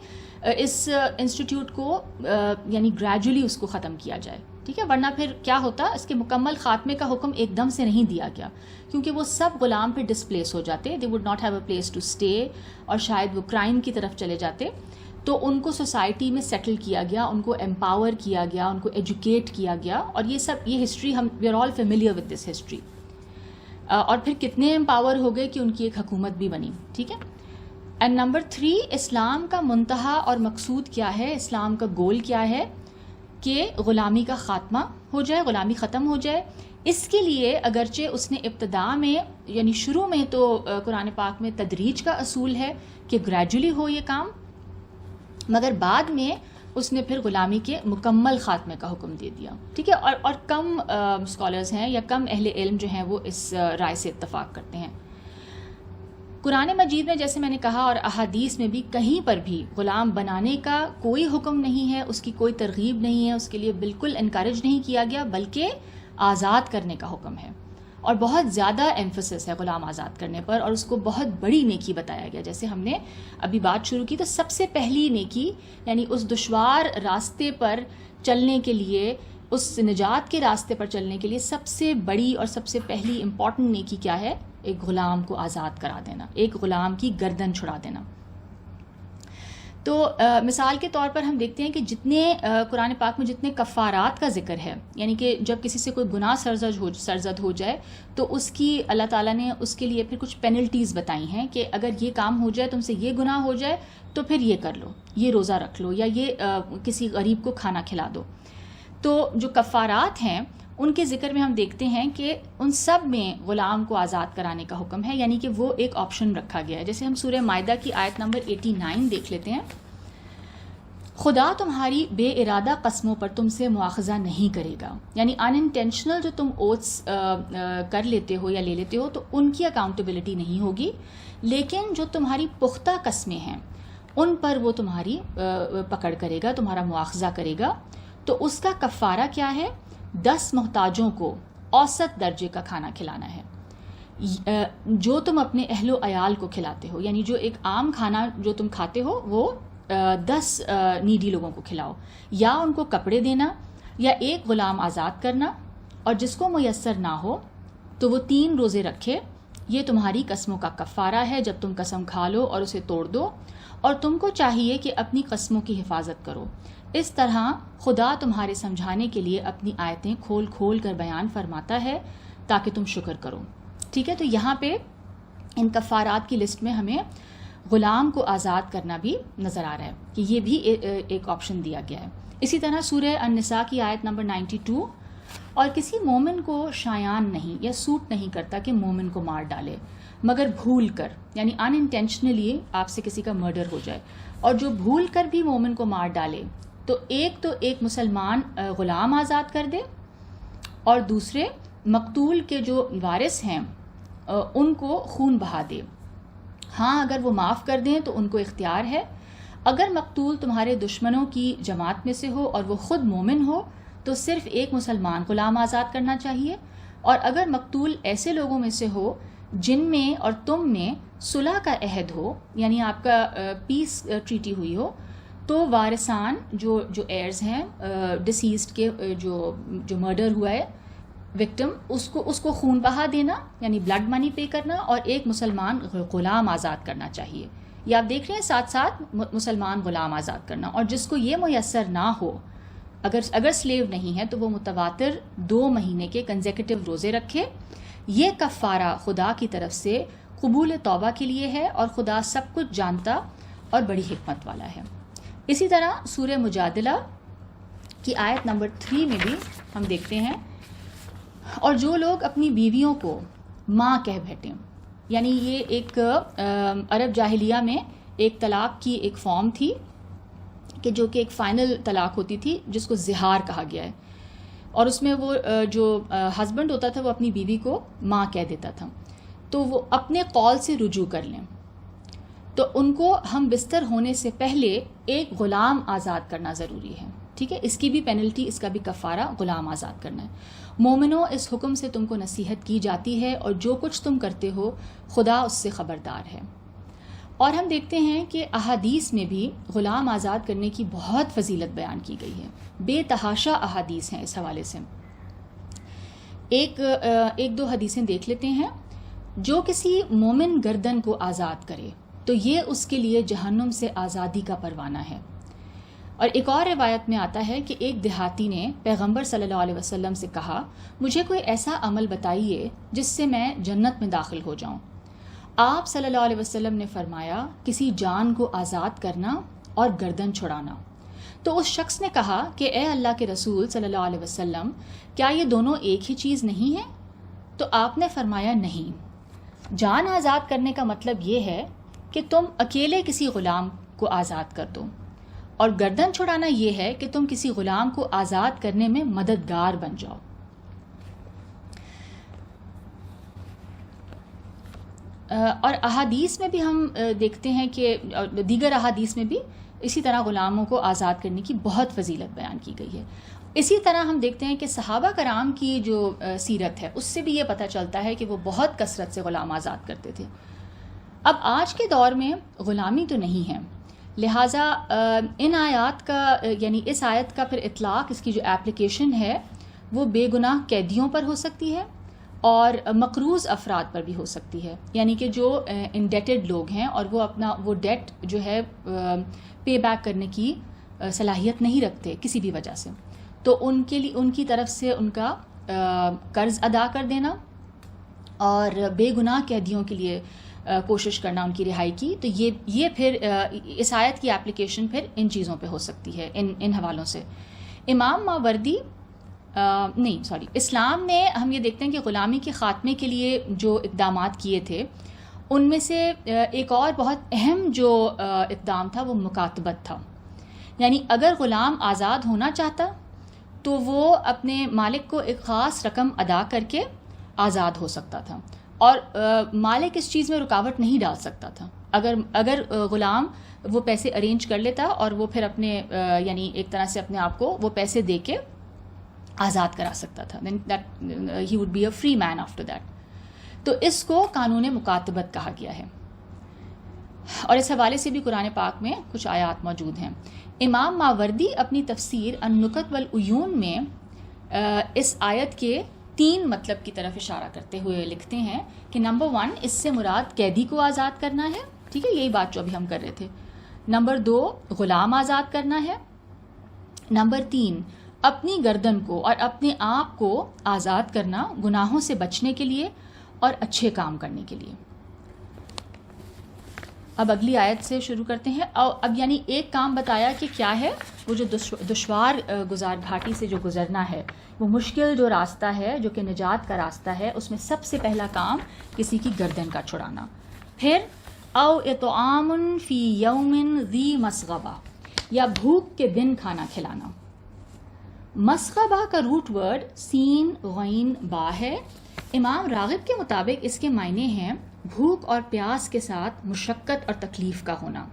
اس انسٹیٹیوٹ کو یعنی گریجولی اس کو ختم کیا جائے، ٹھیک ہے. ورنہ پھر کیا ہوتا، اس کے مکمل خاتمے کا حکم ایک دم سے نہیں دیا گیا، کیونکہ وہ سب غلام پہ ڈسپلیس ہو جاتے، they would not have a place to stay, اور شاید وہ کرائم کی طرف چلے جاتے. تو ان کو سوسائٹی میں سیٹل کیا گیا، ان کو امپاور کیا گیا، ان کو ایجوکیٹ کیا گیا، اور یہ سب یہ ہسٹری ہم we are all familiar with this history. اور پھر کتنے امپاور ہو گئے کہ ان کی ایک حکومت بھی بنی، ٹھیک ہے. اینڈ نمبر 3، اسلام کا منتہا اور مقصود کیا ہے، اسلام کا گول کیا ہے، کہ غلامی کا خاتمہ ہو جائے، غلامی ختم ہو جائے. اس کے لیے اگرچہ اس نے ابتدا میں یعنی شروع میں تو قرآن پاک میں تدریج کا اصول ہے کہ گریجولی ہو یہ کام، مگر بعد میں اس نے پھر غلامی کے مکمل خاتمے کا حکم دے دیا. ٹھیک ہے, اور کم اسکالرز ہیں یا کم اہل علم جو ہیں وہ اس رائے سے اتفاق کرتے ہیں. قرآن مجید میں جیسے میں نے کہا اور احادیث میں بھی کہیں پر بھی غلام بنانے کا کوئی حکم نہیں ہے, اس کی کوئی ترغیب نہیں ہے, اس کے لیے بالکل انکریج نہیں کیا گیا, بلکہ آزاد کرنے کا حکم ہے. اور بہت زیادہ ایمفسس ہے غلام آزاد کرنے پر, اور اس کو بہت بڑی نیکی بتایا گیا. جیسے ہم نے ابھی بات شروع کی تو سب سے پہلی نیکی یعنی اس دشوار راستے پر چلنے کے لیے, اس نجات کے راستے پر چلنے کے لیے سب سے بڑی اور سب سے پہلی امپورٹنٹ نیکی کیا ہے؟ ایک غلام کو آزاد کرا دینا, ایک غلام کی گردن چھڑا دینا. تو مثال کے طور پر ہم دیکھتے ہیں کہ جتنے قرآن پاک میں جتنے کفارات کا ذکر ہے, یعنی کہ جب کسی سے کوئی گناہ سرزد ہو جائے تو اس کی اللہ تعالیٰ نے اس کے لیے پھر کچھ پینلٹیز بتائی ہیں کہ اگر یہ کام ہو جائے, تم سے یہ گناہ ہو جائے تو پھر یہ کر لو, یہ روزہ رکھ لو, یا یہ کسی غریب کو کھانا کھلا دو. تو جو کفارات ہیں ان کے ذکر میں ہم دیکھتے ہیں کہ ان سب میں غلام کو آزاد کرانے کا حکم ہے, یعنی کہ وہ ایک آپشن رکھا گیا ہے. جیسے ہم سورہ مائدہ کی آیت نمبر 89 دیکھ لیتے ہیں. خدا تمہاری بے ارادہ قسموں پر تم سے مواخذہ نہیں کرے گا, یعنی ان انٹینشنل جو تم اوتھس کر لیتے ہو یا لے لیتے ہو تو ان کی اکاؤنٹیبلٹی نہیں ہوگی, لیکن جو تمہاری پختہ قسمیں ہیں ان پر وہ تمہاری پکڑ کرے گا, تمہارا مواخذہ کرے گا. تو اس کا کفارہ کیا ہے؟ 10 محتاجوں کو اوسط درجے کا کھانا کھلانا ہے, جو تم اپنے اہل و عیال کو کھلاتے ہو. یعنی جو ایک عام کھانا جو تم کھاتے ہو وہ 10 نیڈی لوگوں کو کھلاؤ, یا ان کو کپڑے دینا, یا ایک غلام آزاد کرنا, اور جس کو میسر نہ ہو تو وہ 3 روزے رکھے. یہ تمہاری قسموں کا کفارہ ہے جب تم قسم کھا لو اور اسے توڑ دو, اور تم کو چاہیے کہ اپنی قسموں کی حفاظت کرو. اس طرح خدا تمہارے سمجھانے کے لیے اپنی آیتیں کھول کھول کر بیان فرماتا ہے تاکہ تم شکر کرو. ٹھیک ہے, تو یہاں پہ ان کفارات کی لسٹ میں ہمیں غلام کو آزاد کرنا بھی نظر آ رہا ہے کہ یہ بھی ایک آپشن دیا گیا ہے. اسی طرح سورہ النساء کی آیت نمبر 92, اور کسی مومن کو شایان نہیں یا سوٹ نہیں کرتا کہ مومن کو مار ڈالے مگر بھول کر, یعنی ان انٹینشنلی آپ سے کسی کا مرڈر ہو جائے, اور جو بھول کر بھی مومن کو مار ڈالے تو ایک مسلمان غلام آزاد کر دے, اور دوسرے مقتول کے جو وارث ہیں ان کو خون بہا دے. ہاں اگر وہ معاف کر دیں تو ان کو اختیار ہے. اگر مقتول تمہارے دشمنوں کی جماعت میں سے ہو اور وہ خود مومن ہو تو صرف ایک مسلمان غلام آزاد کرنا چاہیے, اور اگر مقتول ایسے لوگوں میں سے ہو جن میں اور تم میں صلح کا عہد ہو, یعنی آپ کا پیس ٹریٹی ہوئی ہو, تو وارثان جو ایئرز ہیں ڈسیزڈ کے جو مرڈر ہوا ہے وکٹم, اس کو خون بہا دینا یعنی بلڈ منی پے کرنا, اور ایک مسلمان غلام آزاد کرنا چاہیے. یہ آپ دیکھ رہے ہیں ساتھ ساتھ مسلمان غلام آزاد کرنا. اور جس کو یہ میسر نہ ہو, اگر سلیو نہیں ہے تو وہ متواتر 2 مہینے کے کنزیکٹیو روزے رکھے. یہ کفارہ خدا کی طرف سے قبول توبہ کے لیے ہے, اور خدا سب کچھ جانتا اور بڑی حکمت والا ہے. اسی طرح سورہ مجادلہ کی آیت نمبر 3 میں بھی ہم دیکھتے ہیں, اور جو لوگ اپنی بیویوں کو ماں کہہ بیٹھیں, یعنی یہ ایک عرب جاہلیہ میں ایک طلاق کی ایک فارم تھی کہ جو کہ ایک فائنل طلاق ہوتی تھی جس کو زہار کہا گیا ہے, اور اس میں وہ جو ہسبینڈ ہوتا تھا وہ اپنی بیوی کو ماں کہہ دیتا تھا, تو وہ اپنے قول سے رجوع کر لیں تو ان کو ہم بستر ہونے سے پہلے ایک غلام آزاد کرنا ضروری ہے. ٹھیک ہے, اس کی بھی پینلٹی, اس کا بھی کفارہ غلام آزاد کرنا ہے. مومنوں, اس حکم سے تم کو نصیحت کی جاتی ہے, اور جو کچھ تم کرتے ہو خدا اس سے خبردار ہے. اور ہم دیکھتے ہیں کہ احادیث میں بھی غلام آزاد کرنے کی بہت فضیلت بیان کی گئی ہے. بے تحاشا احادیث ہیں اس حوالے سے. ایک دو حدیثیں دیکھ لیتے ہیں. جو کسی مومن گردن کو آزاد کرے تو یہ اس کے لیے جہنم سے آزادی کا پروانہ ہے. اور ایک اور روایت میں آتا ہے کہ ایک دیہاتی نے پیغمبر صلی اللہ علیہ وسلم سے کہا, مجھے کوئی ایسا عمل بتائیے جس سے میں جنت میں داخل ہو جاؤں. آپ صلی اللہ علیہ وسلم نے فرمایا, کسی جان کو آزاد کرنا اور گردن چھڑانا. تو اس شخص نے کہا کہ اے اللہ کے رسول صلی اللہ علیہ وسلم, کیا یہ دونوں ایک ہی چیز نہیں ہیں؟ تو آپ نے فرمایا, نہیں. جان آزاد کرنے کا مطلب یہ ہے کہ تم اکیلے کسی غلام کو آزاد کر دو, اور گردن چھڑانا یہ ہے کہ تم کسی غلام کو آزاد کرنے میں مددگار بن جاؤ. اور احادیث میں بھی ہم دیکھتے ہیں کہ دیگر احادیث میں بھی اسی طرح غلاموں کو آزاد کرنے کی بہت فضیلت بیان کی گئی ہے. اسی طرح ہم دیکھتے ہیں کہ صحابہ کرام کی جو سیرت ہے اس سے بھی یہ پتہ چلتا ہے کہ وہ بہت کثرت سے غلام آزاد کرتے تھے. اب آج کے دور میں غلامی تو نہیں ہے، لہٰذا ان آیات کا یعنی اس آیت کا پھر اطلاق، اس کی جو ایپلیکیشن ہے وہ بے گناہ قیدیوں پر ہو سکتی ہے اور مقروض افراد پر بھی ہو سکتی ہے، یعنی کہ جو انڈیٹڈ لوگ ہیں اور وہ اپنا وہ ڈیٹ جو ہے پے بیک کرنے کی صلاحیت نہیں رکھتے کسی بھی وجہ سے، تو ان کے لیے ان کی طرف سے ان کا قرض ادا کر دینا اور بے گناہ قیدیوں کے لیے کوشش کرنا ان کی رہائی کی. تو یہ پھر اس آیت کی اپلیکیشن پھر ان چیزوں پہ ہو سکتی ہے، ان حوالوں سے. امام ماوردی اسلام نے ہم یہ دیکھتے ہیں کہ غلامی کے خاتمے کے لیے جو اقدامات کیے تھے ان میں سے ایک اور بہت اہم جو اقدام تھا وہ مکاتبت تھا. یعنی اگر غلام آزاد ہونا چاہتا تو وہ اپنے مالک کو ایک خاص رقم ادا کر کے آزاد ہو سکتا تھا، اور مالک اس چیز میں رکاوٹ نہیں ڈال سکتا تھا. اگر غلام وہ پیسے ارینج کر لیتا اور وہ پھر اپنے یعنی ایک طرح سے اپنے آپ کو وہ پیسے دے کے آزاد کرا سکتا تھا، then he would be a free man after that. تو اس کو قانون مکاتبت کہا گیا ہے، اور اس حوالے سے بھی قرآن پاک میں کچھ آیات موجود ہیں. امام ماوردی اپنی تفسیر النکت والعیون میں اس آیت کے 3 مطلب کی طرف اشارہ کرتے ہوئے لکھتے ہیں کہ نمبر 1 اس سے مراد قیدی کو آزاد کرنا ہے، ٹھیک ہے، یہی بات جو ابھی ہم کر رہے تھے. نمبر 2 غلام آزاد کرنا ہے. نمبر 3 اپنی گردن کو اور اپنے آپ کو آزاد کرنا گناہوں سے بچنے کے لیے اور اچھے کام کرنے کے لیے. اب اگلی آیت سے شروع کرتے ہیں. اب یعنی ایک کام بتایا کہ کیا ہے وہ جو دشوار گزار گھاٹی سے جو گزرنا ہے، وہ مشکل جو راستہ ہے جو کہ نجات کا راستہ ہے، اس میں سب سے پہلا کام کسی کی گردن کا چھڑانا. پھر او اطعام فی یوم ذی مسغبہ، یا بھوک کے دن کھانا کھلانا. مسغبہ کا روٹ ورڈ سین غین با ہے. امام راغب کے مطابق اس کے معنی ہیں بھوک اور پیاس کے ساتھ مشقت اور تکلیف کا ہونا.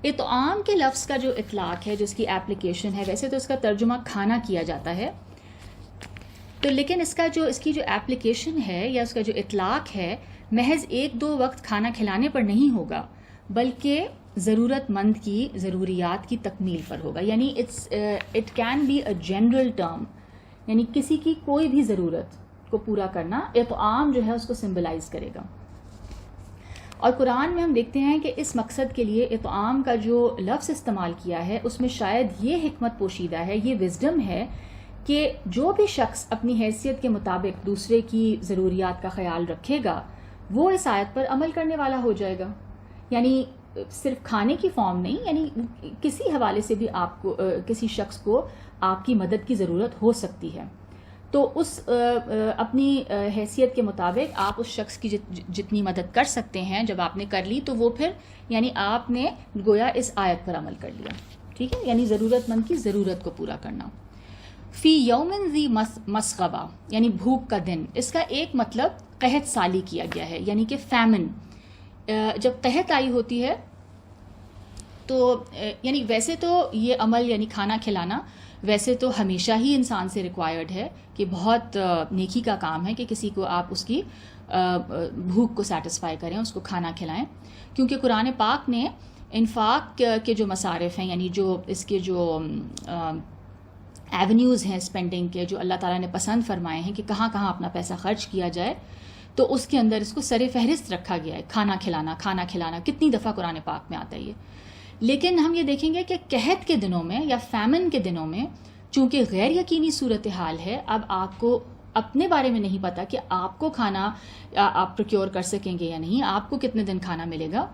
اطعام کے لفظ کا جو اطلاق ہے، جو اس کی ایپلیکیشن ہے، ویسے تو اس کا ترجمہ کھانا کیا جاتا ہے، تو لیکن اس کی جو ایپلیکیشن ہے یا اس کا جو اطلاق ہے محض 1-2 وقت کھانا کھلانے پر نہیں ہوگا، بلکہ ضرورت مند کی ضروریات کی تکمیل پر ہوگا. یعنی it can be a general term, یعنی کسی کی کوئی بھی ضرورت کو پورا کرنا اطعام جو ہے اس کو سمبلائز کرے گا. اور قرآن میں ہم دیکھتے ہیں کہ اس مقصد کے لیے اطعام کا جو لفظ استعمال کیا ہے اس میں شاید یہ حکمت پوشیدہ ہے، یہ وزڈم ہے کہ جو بھی شخص اپنی حیثیت کے مطابق دوسرے کی ضروریات کا خیال رکھے گا وہ اس آیت پر عمل کرنے والا ہو جائے گا. یعنی صرف کھانے کی فارم نہیں، یعنی کسی حوالے سے بھی آپ کو کسی شخص کو آپ کی مدد کی ضرورت ہو سکتی ہے، تو اس اپنی حیثیت کے مطابق آپ اس شخص کی جتنی مدد کر سکتے ہیں جب آپ نے کر لی تو وہ پھر یعنی آپ نے گویا اس آیت پر عمل کر لیا. ٹھیک ہے، یعنی ضرورت مند کی ضرورت کو پورا کرنا. فی یوم ذی مسغبہ یعنی بھوک کا دن، اس کا ایک مطلب قحط سالی کیا گیا ہے، یعنی کہ فیمن. جب قحط آئی ہوتی ہے تو یعنی ویسے تو یہ عمل یعنی کھانا کھلانا ویسے تو ہمیشہ ہی انسان سے ریکوائرڈ ہے کہ بہت نیکی کا کام ہے کہ کسی کو آپ اس کی بھوک کو سیٹسفائی کریں، اس کو کھانا کھلائیں، کیونکہ قرآن پاک نے انفاق کے جو مصارف ہیں یعنی جو اس کے جو ایونیوز ہیں اسپینڈنگ کے، جو اللہ تعالیٰ نے پسند فرمائے ہیں کہ کہاں کہاں اپنا پیسہ خرچ کیا جائے، تو اس کے اندر اس کو سر فہرست رکھا گیا ہے. کھانا کھلانا کتنی دفعہ قرآن پاک میں آتا ہے یہ. لیکن ہم یہ دیکھیں گے کہ قحط کے دنوں میں یا فیمن کے دنوں میں چونکہ غیر یقینی صورتحال ہے، اب آپ کو اپنے بارے میں نہیں پتا کہ آپ کو کھانا آپ پروکیور کر سکیں گے یا نہیں، آپ کو کتنے دن کھانا ملے گا،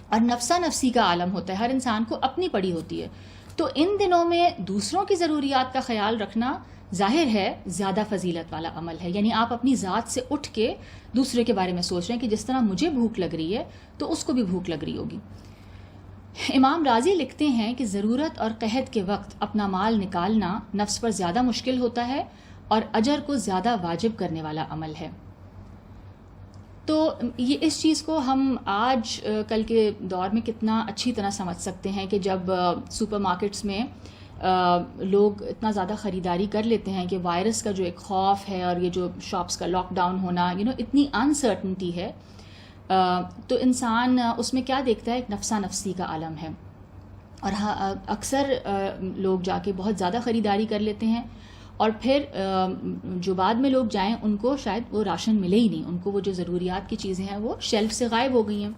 اور نفسا نفسی کا عالم ہوتا ہے، ہر انسان کو اپنی پڑی ہوتی ہے. تو ان دنوں میں دوسروں کی ضروریات کا خیال رکھنا ظاہر ہے زیادہ فضیلت والا عمل ہے. یعنی آپ اپنی ذات سے اٹھ کے دوسرے کے بارے میں سوچ رہے ہیں کہ جس طرح مجھے بھوک لگ رہی ہے تو اس کو بھی بھوک لگ رہی ہوگی. امام رازی لکھتے ہیں کہ ضرورت اور قحط کے وقت اپنا مال نکالنا نفس پر زیادہ مشکل ہوتا ہے اور اجر کو زیادہ واجب کرنے والا عمل ہے. تو یہ اس چیز کو ہم آج کل کے دور میں کتنا اچھی طرح سمجھ سکتے ہیں کہ جب سپر مارکیٹس میں لوگ اتنا زیادہ خریداری کر لیتے ہیں کہ وائرس کا جو ایک خوف ہے اور یہ جو شاپس کا لاک ڈاؤن ہونا اتنی انسرٹنٹی ہے، تو انسان اس میں کیا دیکھتا ہے؟ ایک نفسا نفسی کا عالم ہے. اور اکثر لوگ جا کے بہت زیادہ خریداری کر لیتے ہیں اور پھر جو بعد میں لوگ جائیں ان کو شاید وہ راشن ملے ہی نہیں، ان کو وہ جو ضروریات کی چیزیں ہیں وہ شیلف سے غائب ہو گئی ہیں.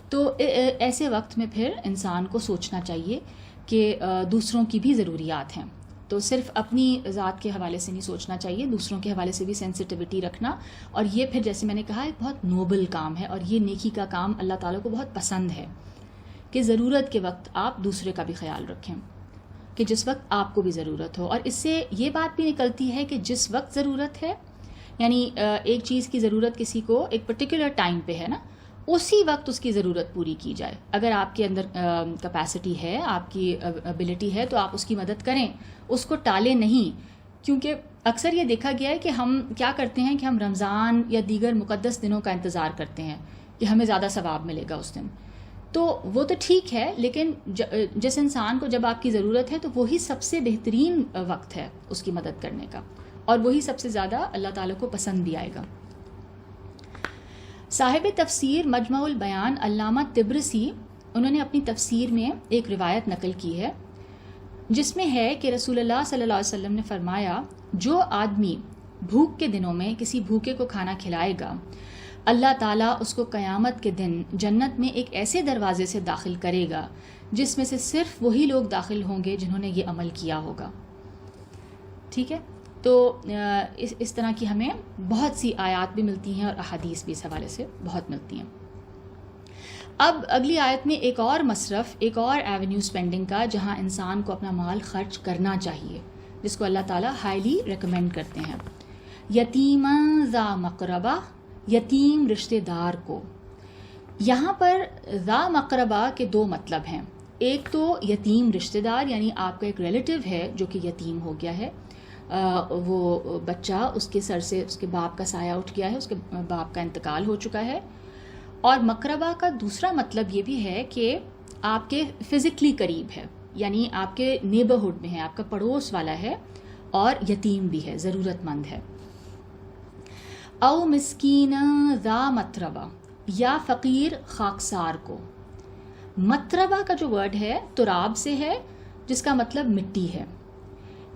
تو ایسے وقت میں پھر انسان کو سوچنا چاہیے کہ دوسروں کی بھی ضروریات ہیں. تو صرف اپنی ذات کے حوالے سے نہیں سوچنا چاہیے، دوسروں کے حوالے سے بھی سینسٹیوٹی رکھنا. اور یہ پھر جیسے میں نے کہا ایک بہت نوبل کام ہے، اور یہ نیکی کا کام اللہ تعالیٰ کو بہت پسند ہے کہ ضرورت کے وقت آپ دوسرے کا بھی خیال رکھیں، کہ جس وقت آپ کو بھی ضرورت ہو. اور اس سے یہ بات بھی نکلتی ہے کہ جس وقت ضرورت ہے، یعنی ایک چیز کی ضرورت کسی کو ایک پرٹیکولر ٹائم پہ ہے نا، اسی وقت اس کی ضرورت پوری کی جائے. اگر آپ کے اندر کیپیسٹی ہے، آپ کی ابیلٹی ہے، تو آپ اس کی مدد کریں، اس کو ٹالیں نہیں. کیونکہ اکثر یہ دیکھا گیا ہے کہ ہم کیا کرتے ہیں کہ ہم رمضان یا دیگر مقدس دنوں کا انتظار کرتے ہیں کہ ہمیں زیادہ ثواب ملے گا اس دن. تو وہ تو ٹھیک ہے، لیکن جس انسان کو جب آپ کی ضرورت ہے تو وہی سب سے بہترین وقت ہے اس کی مدد کرنے کا، اور وہی سب سے زیادہ اللہ تعالیٰ کو پسند بھی آئے گا. صاحب تفسیر مجمع البیان علامہ طبرسی، انہوں نے اپنی تفسیر میں ایک روایت نقل کی ہے جس میں ہے کہ رسول اللہ صلی اللہ علیہ وسلم نے فرمایا، جو آدمی بھوک کے دنوں میں کسی بھوکے کو کھانا کھلائے گا، اللہ تعالیٰ اس کو قیامت کے دن جنت میں ایک ایسے دروازے سے داخل کرے گا جس میں سے صرف وہی لوگ داخل ہوں گے جنہوں نے یہ عمل کیا ہوگا. ٹھیک ہے، تو اس طرح کی ہمیں بہت سی آیات بھی ملتی ہیں اور احادیث بھی اس حوالے سے بہت ملتی ہیں. اب اگلی آیت میں ایک اور مصرف، ایک اور ایونیو اسپینڈنگ کا جہاں انسان کو اپنا مال خرچ کرنا چاہیے، جس کو اللہ تعالیٰ ہائیلی ریکمینڈ کرتے ہیں. یتیما ذا مقربہ، یتیم رشتہ دار کو. یہاں پر ذا مقربہ کے دو مطلب ہیں. ایک تو یتیم رشتہ دار، یعنی آپ کا ایک ریلیٹیو ہے جو کہ یتیم ہو گیا ہے، وہ بچہ اس کے سر سے اس کے باپ کا سایہ اٹھ گیا ہے، اس کے باپ کا انتقال ہو چکا ہے. اور مقربہ کا دوسرا مطلب یہ بھی ہے کہ آپ کے فزیکلی قریب ہے، یعنی آپ کے نیبرہڈ میں ہے، آپ کا پڑوس والا ہے اور یتیم بھی ہے، ضرورت مند ہے. او مسکین ذا متربہ، یا فقیر خاکسار کو. متربہ کا جو ورڈ ہے تراب سے ہے، جس کا مطلب مٹی ہے،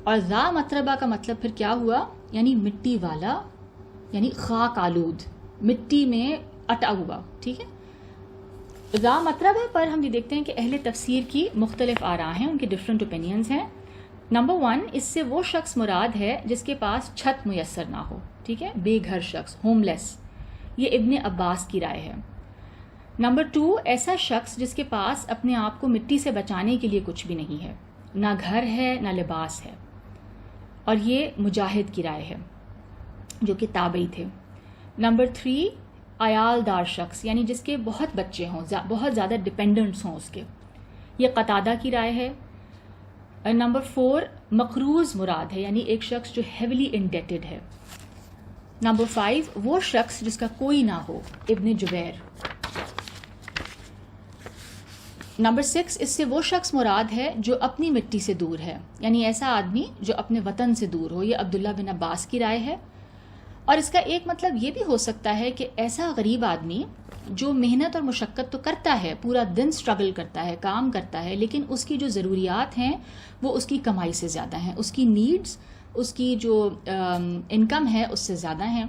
اور ذا متربہ کا مطلب پھر کیا ہوا؟ یعنی مٹی والا، یعنی خاک آلود، مٹی میں اٹا ہوا. ٹھیک ہے، ذا متربہ پر ہم یہ دیکھتے ہیں کہ اہل تفسیر کی مختلف آراء ہیں، ان کے ڈفرینٹ اوپینینز ہیں. نمبر 1، اس سے وہ شخص مراد ہے جس کے پاس چھت میسر نہ ہو. ٹھیک ہے، بے گھر شخص، ہوم لیس. یہ ابن عباس کی رائے ہے. نمبر 2، ایسا شخص جس کے پاس اپنے آپ کو مٹی سے بچانے کے لیے کچھ بھی نہیں ہے، نہ گھر ہے نہ لباس ہے، اور یہ مجاہد کی رائے ہے جو کہ تابعی تھے. نمبر 3، عیال دار شخص، یعنی جس کے بہت بچے ہوں، بہت زیادہ ڈپینڈنٹس ہوں اس کے، یہ قتادہ کی رائے ہے. نمبر 4، مقروض مراد ہے، یعنی ایک شخص جو ہیویلی انڈیٹڈ ہے. نمبر 5، وہ شخص جس کا کوئی نہ ہو، ابن جبیر. نمبر 6، اس سے وہ شخص مراد ہے جو اپنی مٹی سے دور ہے، یعنی ایسا آدمی جو اپنے وطن سے دور ہو. یہ عبداللہ بن عباس کی رائے ہے. اور اس کا ایک مطلب یہ بھی ہو سکتا ہے کہ ایسا غریب آدمی جو محنت اور مشقت تو کرتا ہے، پورا دن سٹرگل کرتا ہے، کام کرتا ہے، لیکن اس کی جو ضروریات ہیں وہ اس کی کمائی سے زیادہ ہیں، اس کی نیڈز، اس کی جو انکم ہے اس سے زیادہ ہیں.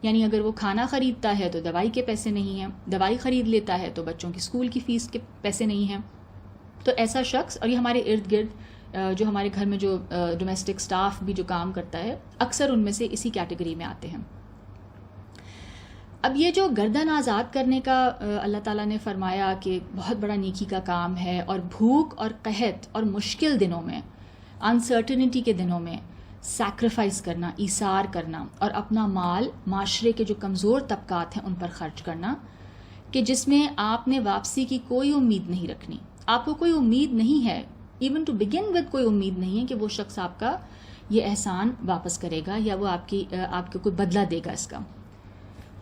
یعنی اگر وہ کھانا خریدتا ہے تو دوائی کے پیسے نہیں ہیں، دوائی خرید لیتا ہے تو بچوں کی اسکول کی فیس کے پیسے نہیں ہیں. تو ایسا شخص، اور یہ ہمارے ارد گرد جو ہمارے گھر میں جو ڈومیسٹک سٹاف بھی جو کام کرتا ہے، اکثر ان میں سے اسی کیٹیگری میں آتے ہیں. اب یہ جو گردن آزاد کرنے کا اللہ تعالیٰ نے فرمایا کہ بہت بڑا نیکی کا کام ہے، اور بھوک اور قحط اور مشکل دنوں میں، انسرٹنٹی کے دنوں میں سیکریفائس کرنا، ایثار کرنا، اور اپنا مال معاشرے کے جو کمزور طبقات ہیں ان پر خرچ کرنا، کہ جس میں آپ نے واپسی کی کوئی امید نہیں رکھنی، آپ کو کوئی امید نہیں ہے, ایون ٹو بگن ود کوئی امید نہیں ہے کہ وہ شخص آپ کا یہ احسان واپس کرے گا یا وہ آپ کو کوئی بدلہ دے گا اس کا.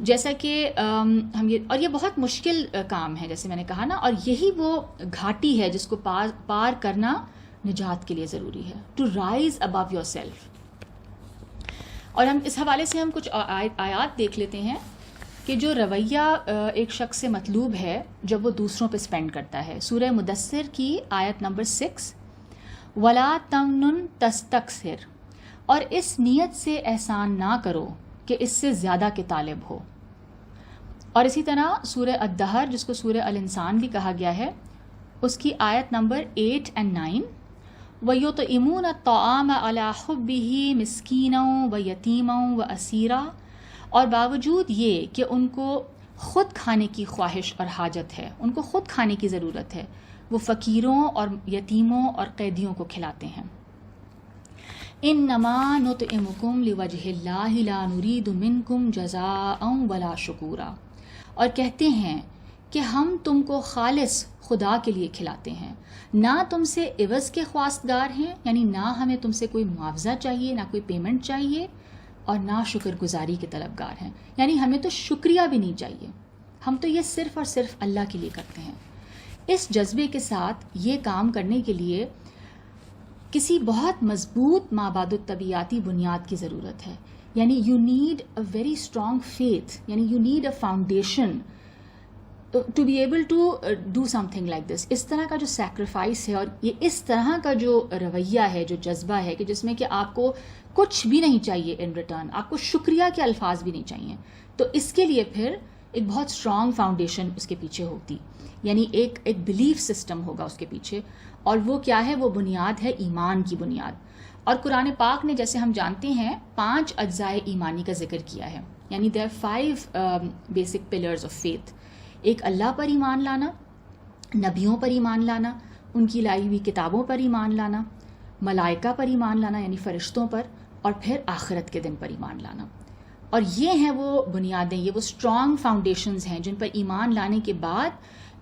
جیسا کہ ہم یہ بہت مشکل کام ہے جیسے میں نے کہا نا, اور یہی وہ گھاٹی ہے جس کو پار کرنا نجات کے لیے ضروری ہے, to rise above yourself. اور ہم اس حوالے سے ہم کچھ آیات دیکھ لیتے ہیں کہ جو رویہ ایک شخص سے مطلوب ہے جب وہ دوسروں پہ سپینڈ کرتا ہے. سورہ مدثر کی آیت نمبر 6, وَلَا تَمْنُن تَسْتَكْثِرْ, اور اس نیت سے احسان نہ کرو کہ اس سے زیادہ کے طالب ہو. اور اسی طرح سورہ الدہر جس کو سورہ الانسان بھی کہا گیا ہے, اس کی آیت نمبر 8 اور 9, وَيُطْعِمُونَ الطَّعَامَ عَلَىٰ حُبِّهِ مِسْكِينًا وَيَتِيمًا وَأَسِيرًا, اور باوجود یہ کہ ان کو خود کھانے کی خواہش اور حاجت ہے, ان کو خود کھانے کی ضرورت ہے, وہ فقیروں اور یتیموں اور قیدیوں کو کھلاتے ہیں. انما نطعمکم لوجہ اللہ لا نرید منکم جزاء ولا شکورا, اور کہتے ہیں کہ ہم تم کو خالص خدا کے لیے کھلاتے ہیں, نہ تم سے عوض کے خواستگار ہیں, یعنی نہ ہمیں تم سے کوئی معاوضہ چاہیے, نہ کوئی پیمنٹ چاہیے, اور نہ شکر گزاری کے طلبگار ہیں, یعنی ہمیں تو شکریہ بھی نہیں چاہیے, ہم تو یہ صرف اور صرف اللہ کے لیے کرتے ہیں. اس جذبے کے ساتھ یہ کام کرنے کے لیے کسی بہت مضبوط مابعد الطبیعاتی بنیاد کی ضرورت ہے. یعنی you need a very strong faith, یعنی you need a foundation to be able to do something like this. اس طرح کا جو سیکریفائس ہے اور یہ اس طرح کا جو رویہ ہے, جو جذبہ ہے کہ جس میں کہ آپ کو کچھ بھی نہیں چاہیے ان ریٹرن, آپ کو شکریہ کے الفاظ بھی نہیں چاہیے, تو اس کے لیے پھر ایک بہت اسٹرانگ فاؤنڈیشن اس کے پیچھے ہوتی, یعنی ایک بلیف سسٹم ہوگا اس کے پیچھے, اور وہ کیا ہے, وہ بنیاد ہے ایمان کی بنیاد. اور قرآن پاک نے جیسے ہم جانتے ہیں 5 اجزائے ایمانی کا ذکر کیا ہے, یعنی دیر 5 بیسک پلرز آف فیتھ. ایک اللہ پر ایمان لانا, نبیوں پر ایمان لانا, ان کی لائی ہوئی کتابوں پر ایمان لانا, ملائکہ پر ایمان لانا یعنی فرشتوں پر, اور پھر آخرت کے دن پر ایمان لانا. اور یہ ہیں وہ بنیادیں, یہ وہ اسٹرانگ فاؤنڈیشنز ہیں جن پر ایمان لانے کے بعد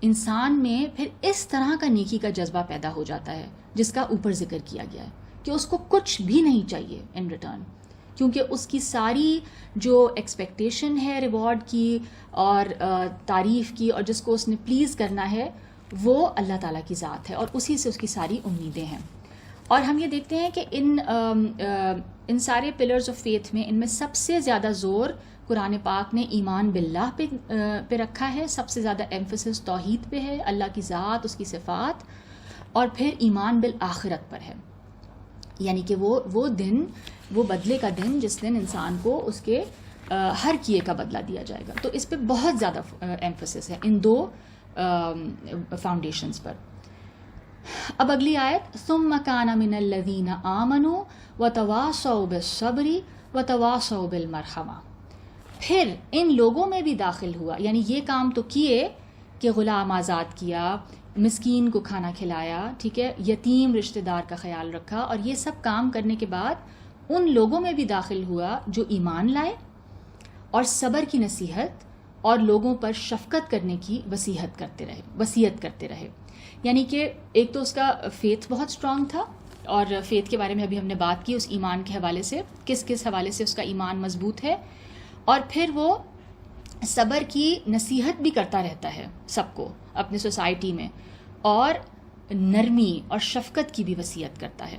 انسان میں پھر اس طرح کا نیکی کا جذبہ پیدا ہو جاتا ہے جس کا اوپر ذکر کیا گیا ہے کہ اس کو کچھ بھی نہیں چاہیے ان ریٹرن, کیونکہ اس کی ساری جو ایکسپیکٹیشن ہے ریوارڈ کی اور تعریف کی, اور جس کو اس نے پلیز کرنا ہے, وہ اللہ تعالیٰ کی ذات ہے, اور اسی سے اس کی ساری امیدیں ہیں. اور ہم یہ دیکھتے ہیں کہ ان سارے پلرز آف فیتھ میں ان میں سب سے زیادہ زور قرآن پاک نے ایمان باللہ پہ رکھا ہے, سب سے زیادہ ایمفسس توحید پہ ہے, اللہ کی ذات, اس کی صفات, اور پھر ایمان بالآخرت پر ہے, یعنی کہ وہ دن, وہ بدلے کا دن جس دن انسان کو اس کے ہر کیے کا بدلہ دیا جائے گا. تو اس پہ بہت زیادہ ایمفسس ہے ان 2 فاؤنڈیشنز پر. اب اگلی آیت, ثم کان من الذین آمنوا وتواصوا بالصبر وتواصوا بالمرحمہ, پھر ان لوگوں میں بھی داخل ہوا, یعنی یہ کام تو کیے کہ غلام آزاد کیا, مسکین کو کھانا کھلایا, ٹھیک ہے, یتیم رشتہ دار کا خیال رکھا, اور یہ سب کام کرنے کے بعد ان لوگوں میں بھی داخل ہوا جو ایمان لائے اور صبر کی نصیحت اور لوگوں پر شفقت کرنے کی وصیت کرتے رہے. یعنی کہ ایک تو اس کا فیتھ بہت اسٹرانگ تھا, اور فیتھ کے بارے میں ابھی ہم نے بات کی اس ایمان کے حوالے سے, کس حوالے سے اس کا ایمان مضبوط ہے, اور پھر وہ صبر کی نصیحت بھی کرتا رہتا ہے سب کو اپنے سوسائٹی میں, اور نرمی اور شفقت کی بھی وصیت کرتا ہے.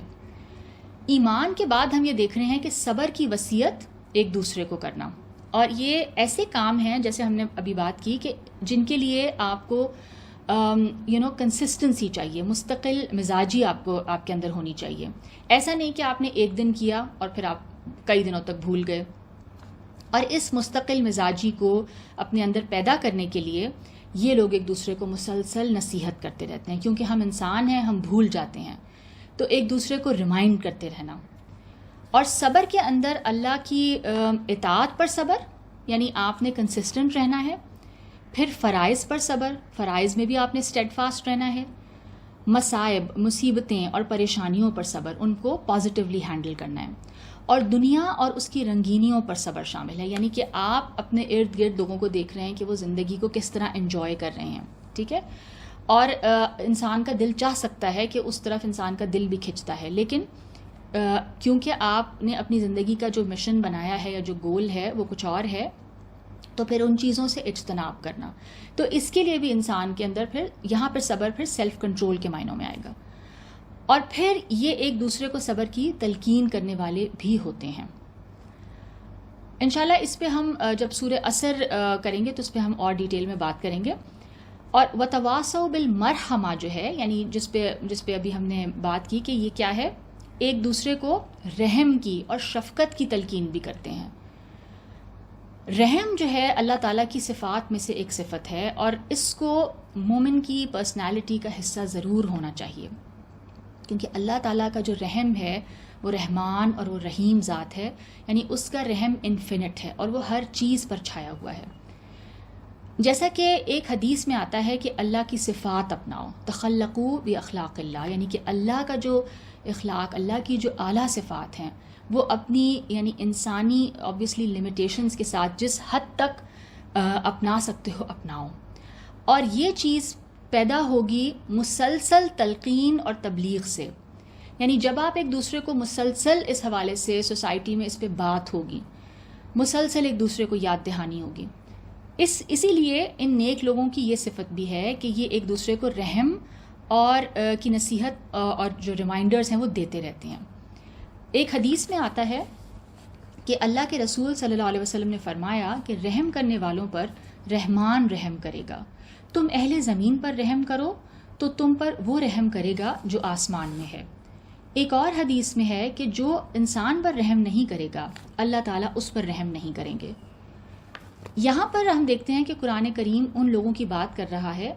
ایمان کے بعد ہم یہ دیکھ رہے ہیں کہ صبر کی وصیت ایک دوسرے کو کرنا, اور یہ ایسے کام ہیں جیسے ہم نے ابھی بات کی کہ جن کے لیے آپ کو کنسسٹنسی چاہیے, مستقل مزاجی آپ کے اندر ہونی چاہیے. ایسا نہیں کہ آپ نے ایک دن کیا اور پھر آپ کئی دنوں تک بھول گئے. اور اس مستقل مزاجی کو اپنے اندر پیدا کرنے کے لیے یہ لوگ ایک دوسرے کو مسلسل نصیحت کرتے رہتے ہیں, کیونکہ ہم انسان ہیں, ہم بھول جاتے ہیں, تو ایک دوسرے کو ریمائنڈ کرتے رہنا. اور صبر کے اندر اللہ کی اطاعت پر صبر, یعنی آپ نے کنسسٹنٹ رہنا ہے. پھر فرائض پر صبر, فرائض میں بھی آپ نے اسٹیڈ فاسٹ رہنا ہے. مصائب, مصیبتیں اور پریشانیوں پر صبر, ان کو پازیٹیولی ہینڈل کرنا ہے. اور دنیا اور اس کی رنگینیوں پر صبر شامل ہے, یعنی کہ آپ اپنے ارد گرد لوگوں کو دیکھ رہے ہیں کہ وہ زندگی کو کس طرح انجوائے کر رہے ہیں, ٹھیک ہے, اور انسان کا دل چاہ سکتا ہے کہ اس طرف انسان کا دل بھی کھنچتا ہے، لیکن کیونکہ آپ نے اپنی زندگی کا جو مشن بنایا ہے یا جو گول ہے وہ کچھ اور ہے، تو پھر ان چیزوں سے اجتناب کرنا. تو اس کے لیے بھی انسان کے اندر پھر یہاں پر صبر پھر سیلف کنٹرول کے معنوں میں آئے گا. اور پھر یہ ایک دوسرے کو صبر کی تلقین کرنے والے بھی ہوتے ہیں. انشاءاللہ اس پہ ہم جب سورہ عصر کریں گے تو اس پہ ہم اور ڈیٹیل میں بات کریں گے. اور وتواصوا بالمرحمہ جو ہے، یعنی جس پہ ابھی ہم نے بات کی کہ یہ کیا ہے، ایک دوسرے کو رحم کی اور شفقت کی تلقین بھی کرتے ہیں. رحم جو ہے اللہ تعالیٰ کی صفات میں سے ایک صفت ہے، اور اس کو مومن کی پرسنالٹی کا حصہ ضرور ہونا چاہیے، کیونکہ اللہ تعالیٰ کا جو رحم ہے وہ رحمان اور وہ رحیم ذات ہے، یعنی اس کا رحم انفینٹ ہے اور وہ ہر چیز پر چھایا ہوا ہے. جیسا کہ ایک حدیث میں آتا ہے کہ اللہ کی صفات اپناؤ، تخلقوا باخلاق اللہ، یعنی کہ اللہ کا جو اخلاق، اللہ کی جو اعلیٰ صفات ہیں وہ اپنی یعنی انسانی آبویسلی لمیٹیشنز کے ساتھ جس حد تک اپنا سکتے ہو اپناؤ. اور یہ چیز پیدا ہوگی مسلسل تلقین اور تبلیغ سے، یعنی جب آپ ایک دوسرے کو مسلسل اس حوالے سے سوسائٹی میں اس پہ بات ہوگی، مسلسل ایک دوسرے کو یاد دہانی ہوگی. اسی لیے ان نیک لوگوں کی یہ صفت بھی ہے کہ یہ ایک دوسرے کو رحم اور کی نصیحت اور جو ریمائنڈرز ہیں وہ دیتے رہتے ہیں. ایک حدیث میں آتا ہے کہ اللہ کے رسول صلی اللہ علیہ وسلم نے فرمایا کہ رحم کرنے والوں پر رحمان رحم کرے گا. تم اہل زمین پر رحم کرو تو تم پر وہ رحم کرے گا جو آسمان میں ہے. ایک اور حدیث میں ہے کہ جو انسان پر رحم نہیں کرے گا اللہ تعالیٰ اس پر رحم نہیں کریں گے. یہاں پر ہم دیکھتے ہیں کہ قرآن کریم ان لوگوں کی بات کر رہا ہے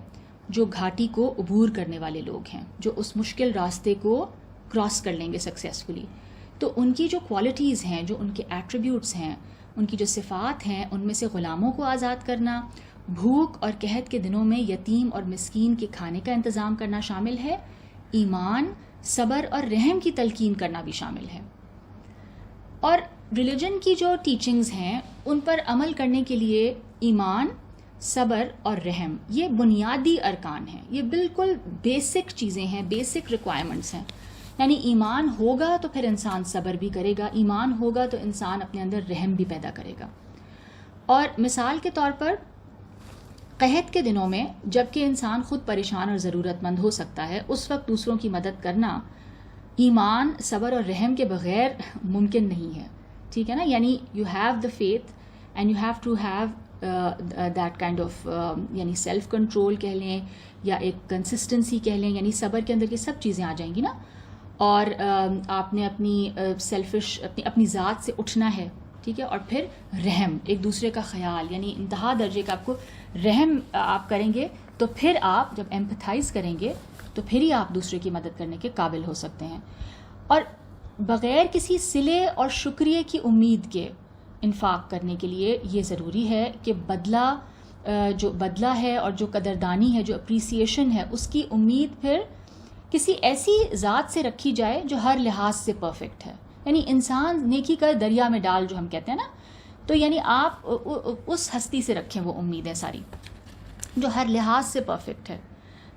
جو گھاٹی کو عبور کرنے والے لوگ ہیں، جو اس مشکل راستے کو کراس کر لیں گے سکسیسفلی. تو ان کی جو کوالٹیز ہیں، جو ان کے ایٹریبیوٹس ہیں، ان کی جو صفات ہیں، ان میں سے غلاموں کو آزاد کرنا، بھوک اور قحط کے دنوں میں یتیم اور مسکین کے کھانے کا انتظام کرنا شامل ہے، ایمان، صبر اور رحم کی تلقین کرنا بھی شامل ہے. اور ریلیجن کی جو ٹیچنگز ہیں ان پر عمل کرنے کے لیے ایمان، صبر اور رحم یہ بنیادی ارکان ہیں، یہ بالکل بیسک چیزیں ہیں، بیسک ریکوائرمنٹس ہیں. یعنی ایمان ہوگا تو پھر انسان صبر بھی کرے گا، ایمان ہوگا تو انسان اپنے اندر رحم بھی پیدا کرے گا. اور مثال کے طور پر قحط کے دنوں میں جب کہ انسان خود پریشان اور ضرورت مند ہو سکتا ہے، اس وقت دوسروں کی مدد کرنا ایمان، صبر اور رحم کے بغیر ممکن نہیں ہے. ٹھیک ہے نا، یعنی you have the faith and you have to have that kind of یعنی سیلف کنٹرول کہہ لیں یا ایک کنسسٹنسی کہہ لیں، یعنی صبر کے اندر یہ سب چیزیں آ جائیں گی نا. اور آپ نے اپنی سیلفش اپنی ذات سے اٹھنا ہے، ٹھیک ہے. اور پھر رحم، ایک دوسرے کا خیال، یعنی انتہا درجے کا آپ کو رحم آپ کریں گے تو پھر آپ جب ایمپتھائز کریں گے تو پھر ہی آپ دوسرے کی مدد کرنے کے قابل ہو سکتے ہیں. اور بغیر کسی صلے اور شکریہ کی امید کے انفاق کرنے کے لیے یہ ضروری ہے کہ جو بدلہ ہے اور جو قدردانی ہے، جو اپریسیشن ہے، اس کی امید پھر کسی ایسی ذات سے رکھی جائے جو ہر لحاظ سے پرفیکٹ ہے. یعنی انسان نیکی کا دریا میں ڈال جو ہم کہتے ہیں نا، تو یعنی آپ اس ہستی سے رکھیں وہ امیدیں ساری جو ہر لحاظ سے پرفیکٹ ہے،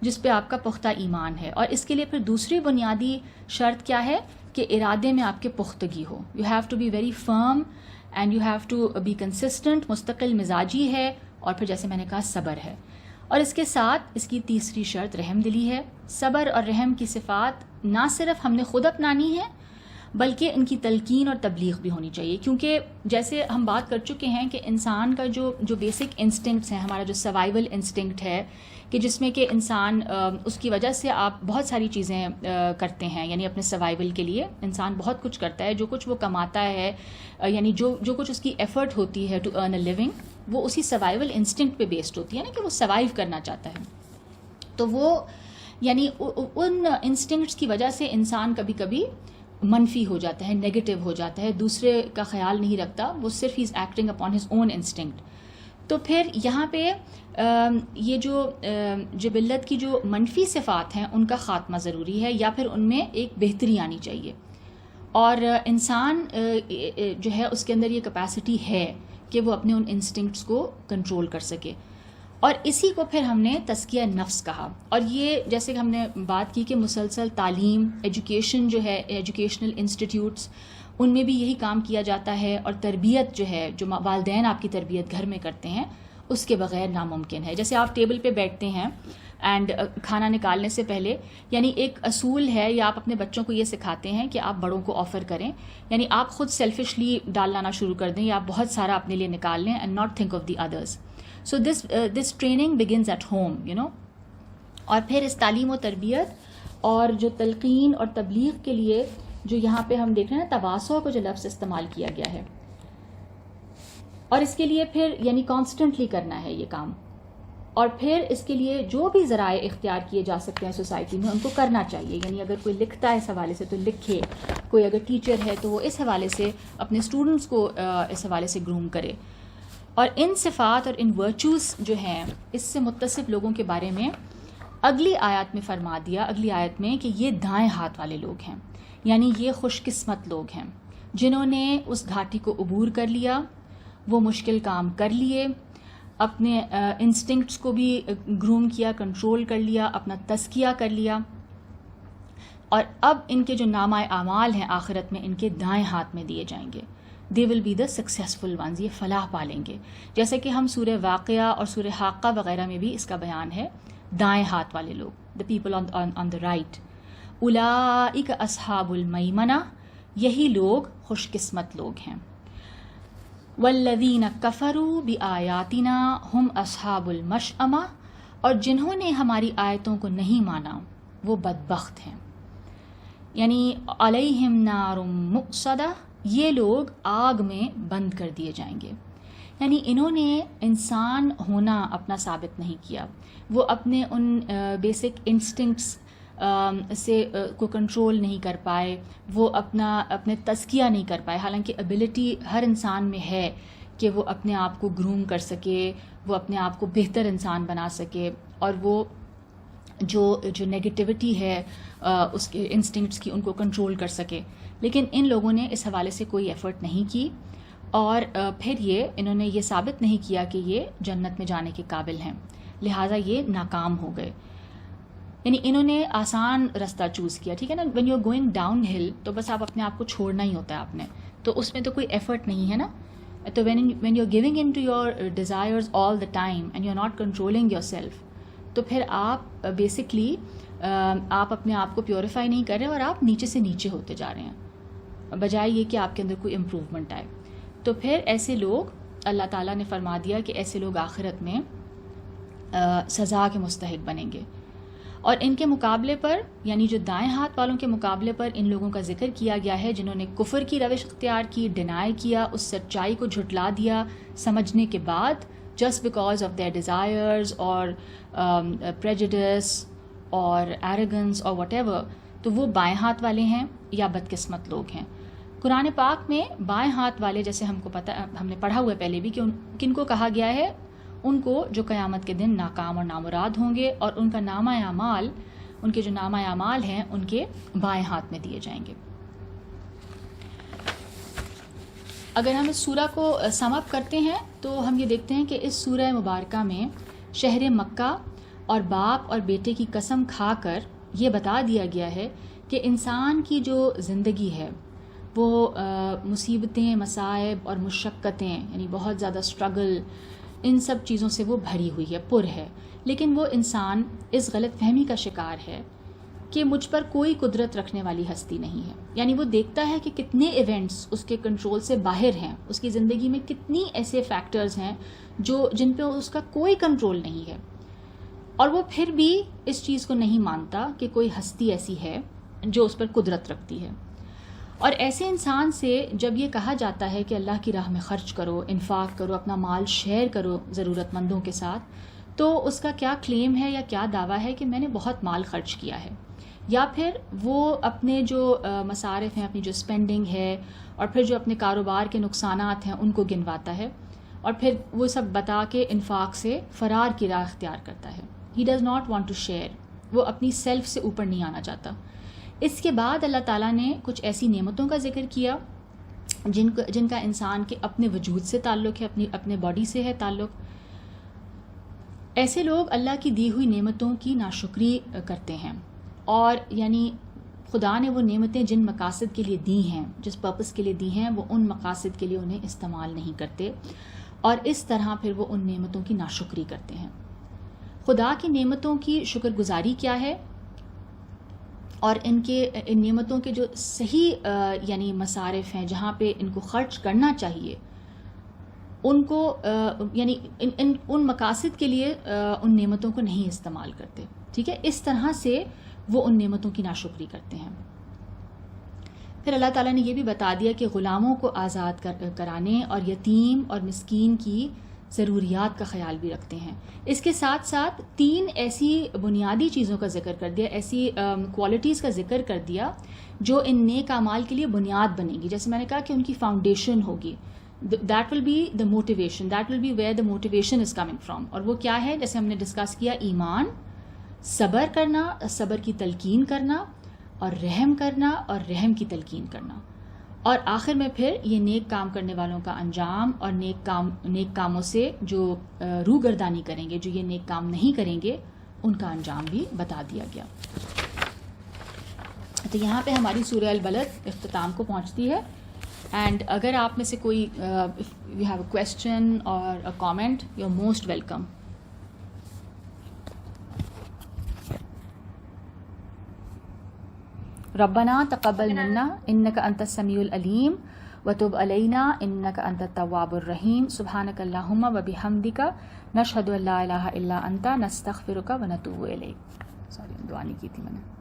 جس پہ آپ کا پختہ ایمان ہے. اور اس کے لیے پھر دوسری بنیادی شرط کیا ہے کہ ارادے میں آپ کے پختگی ہو. You have to be very firm and you have to be consistent, مستقل مزاجی ہے. اور پھر جیسے میں نے کہا صبر ہے. اور اس کے ساتھ اس کی تیسری شرط رحم دلی ہے. صبر اور رحم کی صفات نہ صرف ہم نے خود اپنانی ہے بلکہ ان کی تلقین اور تبلیغ بھی ہونی چاہیے، کیونکہ جیسے ہم بات کر چکے ہیں کہ انسان کا جو بیسک انسٹنکٹس ہیں، ہمارا جو سروائیول انسٹنکٹ ہے کہ جس میں کہ انسان اس کی وجہ سے آپ بہت ساری چیزیں کرتے ہیں، یعنی اپنے سروائیول کے لیے انسان بہت کچھ کرتا ہے. جو کچھ وہ کماتا ہے، یعنی جو کچھ اس کی ایفرٹ ہوتی ہے ٹو ارن اے لیونگ، وہ اسی سروائیول انسٹنکٹ پہ بیسڈ ہوتی ہے نا، کہ وہ سروائیو کرنا چاہتا ہے. تو وہ یعنی ان انسٹنکٹس کی وجہ سے انسان کبھی کبھی منفی ہو جاتا ہے، نیگیٹو ہو جاتا ہے، دوسرے کا خیال نہیں رکھتا، وہ صرف ہی is acting upon his own instinct. تو پھر یہاں پہ یہ جو جبلت کی جو منفی صفات ہیں ان کا خاتمہ ضروری ہے، یا پھر ان میں ایک بہتری آنی چاہیے. اور انسان جو ہے اس کے اندر یہ کیپیسٹی ہے کہ وہ اپنے ان انسٹنکٹس کو کنٹرول کر سکے. اور اسی کو پھر ہم نے تزکیہ نفس کہا. اور یہ جیسے کہ ہم نے بات کی کہ مسلسل تعلیم، ایجوکیشن جو ہے، ایجوکیشنل انسٹیٹیوٹس، ان میں بھی یہی کام کیا جاتا ہے. اور تربیت جو ہے، جو والدین آپ کی تربیت گھر میں کرتے ہیں، اس کے بغیر ناممکن ہے. جیسے آپ ٹیبل پہ بیٹھتے ہیں اینڈ کھانا نکالنے سے پہلے، یعنی ایک اصول ہے، یا آپ اپنے بچوں کو یہ سکھاتے ہیں کہ آپ بڑوں کو آفر کریں، یعنی آپ خود سیلفشلی ڈال لانا شروع کر دیں، یا آپ بہت سارا اپنے لیے نکال لیں and not think of the others. So this training begins at home, اور پھر اس تعلیم و تربیت اور جو تلقین اور تبلیغ کے لیے جو یہاں پہ ہم دیکھ رہے ہیں تواسو کو جو لفظ استعمال کیا گیا ہے، اور اس کے لیے پھر یعنی کانسٹنٹلی کرنا ہے یہ کام. اور پھر اس کے لیے جو بھی ذرائع اختیار کیے جا سکتے ہیں سوسائٹی میں ان کو کرنا چاہیے. یعنی اگر کوئی لکھتا ہے اس حوالے سے تو لکھے، کوئی اگر ٹیچر ہے تو وہ اس حوالے سے اپنے اسٹوڈنٹس کو اس حوالے سے گروم کرے. اور ان صفات اور ان ورچوز جو ہیں اس سے متصف لوگوں کے بارے میں اگلی آیات میں فرما دیا، اگلی آیت میں، کہ یہ دائیں ہاتھ والے لوگ ہیں. یعنی یہ خوش قسمت لوگ ہیں جنہوں نے اس گھاٹی کو عبور کر لیا، وہ مشکل کام کر لیے، اپنے انسٹنکٹس کو بھی گروم کیا، کنٹرول کر لیا، اپنا تزکیہ کر لیا. اور اب ان کے جو نامہ اعمال ہیں آخرت میں ان کے دائیں ہاتھ میں دیے جائیں گے. They will be the successful ones, یہ فلاح پالیں گے. جیسے کہ ہم سورہ واقعہ اور سورہ حاقہ وغیرہ میں بھی اس کا بیان ہے، دائیں ہاتھ والے لوگ، the people on the right. اولئک اصحاب المیمنہ، یہی لوگ خوش قسمت لوگ ہیں. والذین کفروا بآیاتنا ہم اصحاب المشأمہ، اور جنہوں نے ہماری آیتوں کو نہیں مانا وہ بدبخت ہیں. یعنی علیہم نار مؤصدہ، یہ لوگ آگ میں بند کر دیے جائیں گے. یعنی انہوں نے انسان ہونا اپنا ثابت نہیں کیا، وہ اپنے ان بیسک انسٹنکٹس سے کو کنٹرول نہیں کر پائے، وہ اپنے تزکیہ نہیں کر پائے. حالانکہ ایبلٹی ہر انسان میں ہے کہ وہ اپنے آپ کو گروم کر سکے، وہ اپنے آپ کو بہتر انسان بنا سکے، اور وہ جو نیگیٹیوٹی ہے اس کے انسٹنکٹس کی ان کو کنٹرول کر سکے. لیکن ان لوگوں نے اس حوالے سے کوئی ایفرٹ نہیں کی، اور پھر انہوں نے یہ ثابت نہیں کیا کہ یہ جنت میں جانے کے قابل ہیں، لہٰذا یہ ناکام ہو گئے. یعنی انہوں نے آسان رستہ چوز کیا. ٹھیک ہے نا، when you are going downhill تو بس آپ اپنے آپ کو چھوڑنا ہی ہوتا ہے آپ نے، تو اس میں تو کوئی ایفرٹ نہیں ہے نا. تو when you are giving in to your desires all the time and you are not controlling yourself, تو پھر آپ بیسکلی آپ اپنے آپ کو پیوریفائی نہیں کر رہے، اور آپ نیچے سے نیچے ہوتے جا رہے ہیں، بجائے یہ کہ آپ کے اندر کوئی امپروومنٹ آئے. تو پھر ایسے لوگ اللہ تعالیٰ نے فرما دیا کہ ایسے لوگ آخرت میں سزا کے مستحق بنیں گے. اور ان کے مقابلے پر، یعنی جو دائیں ہاتھ والوں کے مقابلے پر ان لوگوں کا ذکر کیا گیا ہے جنہوں نے کفر کی روش اختیار کی، ڈینائی کیا، اس سچائی کو جھٹلا دیا سمجھنے کے بعد، just because of their desires اور پریجڈس اور ایروگنس اور واٹ ایور، تو وہ بائیں ہاتھ والے ہیں یا بدقسمت لوگ ہیں. قرآن پاک میں بائیں ہاتھ والے، جیسے ہم کو پتہ، ہم نے پڑھا ہوا ہے پہلے بھی، کہ کن کو کہا گیا ہے؟ ان کو جو قیامت کے دن ناکام اور نامراد ہوں گے، اور ان کا نامہ اعمال، ان کے جو نامہ اعمال ہیں ان کے بائیں ہاتھ میں دیے جائیں گے. اگر ہم اس سورہ کو سم اپ کرتے ہیں تو ہم یہ دیکھتے ہیں کہ اس سورہ مبارکہ میں شہر مکہ اور باپ اور بیٹے کی قسم کھا کر یہ بتا دیا گیا ہے کہ انسان کی جو زندگی ہے وہ مصیبتیں، مصائب اور مشقتیں، یعنی بہت زیادہ اسٹرگل، ان سب چیزوں سے وہ بھری ہوئی ہے، پر ہے. لیکن وہ انسان اس غلط فہمی کا شکار ہے کہ مجھ پر کوئی قدرت رکھنے والی ہستی نہیں ہے. یعنی وہ دیکھتا ہے کہ کتنے ایونٹس اس کے کنٹرول سے باہر ہیں، اس کی زندگی میں کتنی ایسے فیکٹرز ہیں جن پہ اس کا کوئی کنٹرول نہیں ہے، اور وہ پھر بھی اس چیز کو نہیں مانتا کہ کوئی ہستی ایسی ہے جو اس پر قدرت رکھتی ہے. اور ایسے انسان سے جب یہ کہا جاتا ہے کہ اللہ کی راہ میں خرچ کرو، انفاق کرو، اپنا مال شیئر کرو ضرورت مندوں کے ساتھ، تو اس کا کیا کلیم ہے یا کیا دعویٰ ہے کہ میں نے بہت مال خرچ کیا ہے، یا پھر وہ اپنے جو مصارف ہیں، اپنی جو اسپینڈنگ ہے، اور پھر جو اپنے کاروبار کے نقصانات ہیں ان کو گنواتا ہے، اور پھر وہ سب بتا کے انفاق سے فرار کی راہ اختیار کرتا ہے. He does not want to share, وہ اپنی سیلف سے اوپر نہیں آنا چاہتا. اس کے بعد اللہ تعالیٰ نے کچھ ایسی نعمتوں کا ذکر کیا جن کا انسان کے اپنے وجود سے تعلق ہے، اپنے باڈی سے ہے تعلق. ایسے لوگ اللہ کی دی ہوئی نعمتوں کی ناشکری کرتے ہیں، اور یعنی خدا نے وہ نعمتیں جن مقاصد کے لیے دی ہیں، جس پرپس کے لیے دی ہیں، وہ ان مقاصد کے لیے انہیں استعمال نہیں کرتے، اور اس طرح پھر وہ ان نعمتوں کی ناشکری کرتے ہیں۔ خدا کی نعمتوں کی شکر گزاری کیا ہے، اور ان نعمتوں کے جو صحیح یعنی مصارف ہیں، جہاں پہ ان کو خرچ کرنا چاہیے، ان کو یعنی ان مقاصد کے لیے ان نعمتوں کو نہیں استعمال کرتے، ٹھیک ہے، اس طرح سے وہ ان نعمتوں کی ناشکری کرتے ہیں۔ پھر اللہ تعالیٰ نے یہ بھی بتا دیا کہ غلاموں کو آزاد کرانے اور یتیم اور مسکین کی ضروریات کا خیال بھی رکھتے ہیں۔ اس کے ساتھ ساتھ 3 ایسی بنیادی چیزوں کا ذکر کر دیا، ایسی کوالٹیز کا ذکر کر دیا جو ان نیک اعمال کے لیے بنیاد بنے گی۔ جیسے میں نے کہا کہ ان کی فاؤنڈیشن ہوگی، that will be the motivation, that will be where the motivation is coming from, اور وہ کیا ہے؟ جیسے ہم نے ڈسکس کیا، ایمان، صبر کرنا، صبر کی تلقین کرنا، اور رحم کرنا، اور رحم کی تلقین کرنا، اور آخر میں پھر یہ نیک کام کرنے والوں کا انجام، اور نیک کاموں سے جو روگردانی کریں گے، جو یہ نیک کام نہیں کریں گے، ان کا انجام بھی بتا دیا گیا۔ تو یہاں پہ ہماری سورہ البلد اختتام کو پہنچتی ہے، اینڈ اگر آپ میں سے کوئی یو ہیو اے کویسچن اور a comment, you are most welcome. ربنا تقبل منا انك انت السميع العليم وتب علينا انك انت التواب الرحيم سبحانك اللهم وبحمدك نشهد ان لا اله الا انت نستغفرك ونتوب اليك۔ سوری، دعا نہیں کی تھی میں نے۔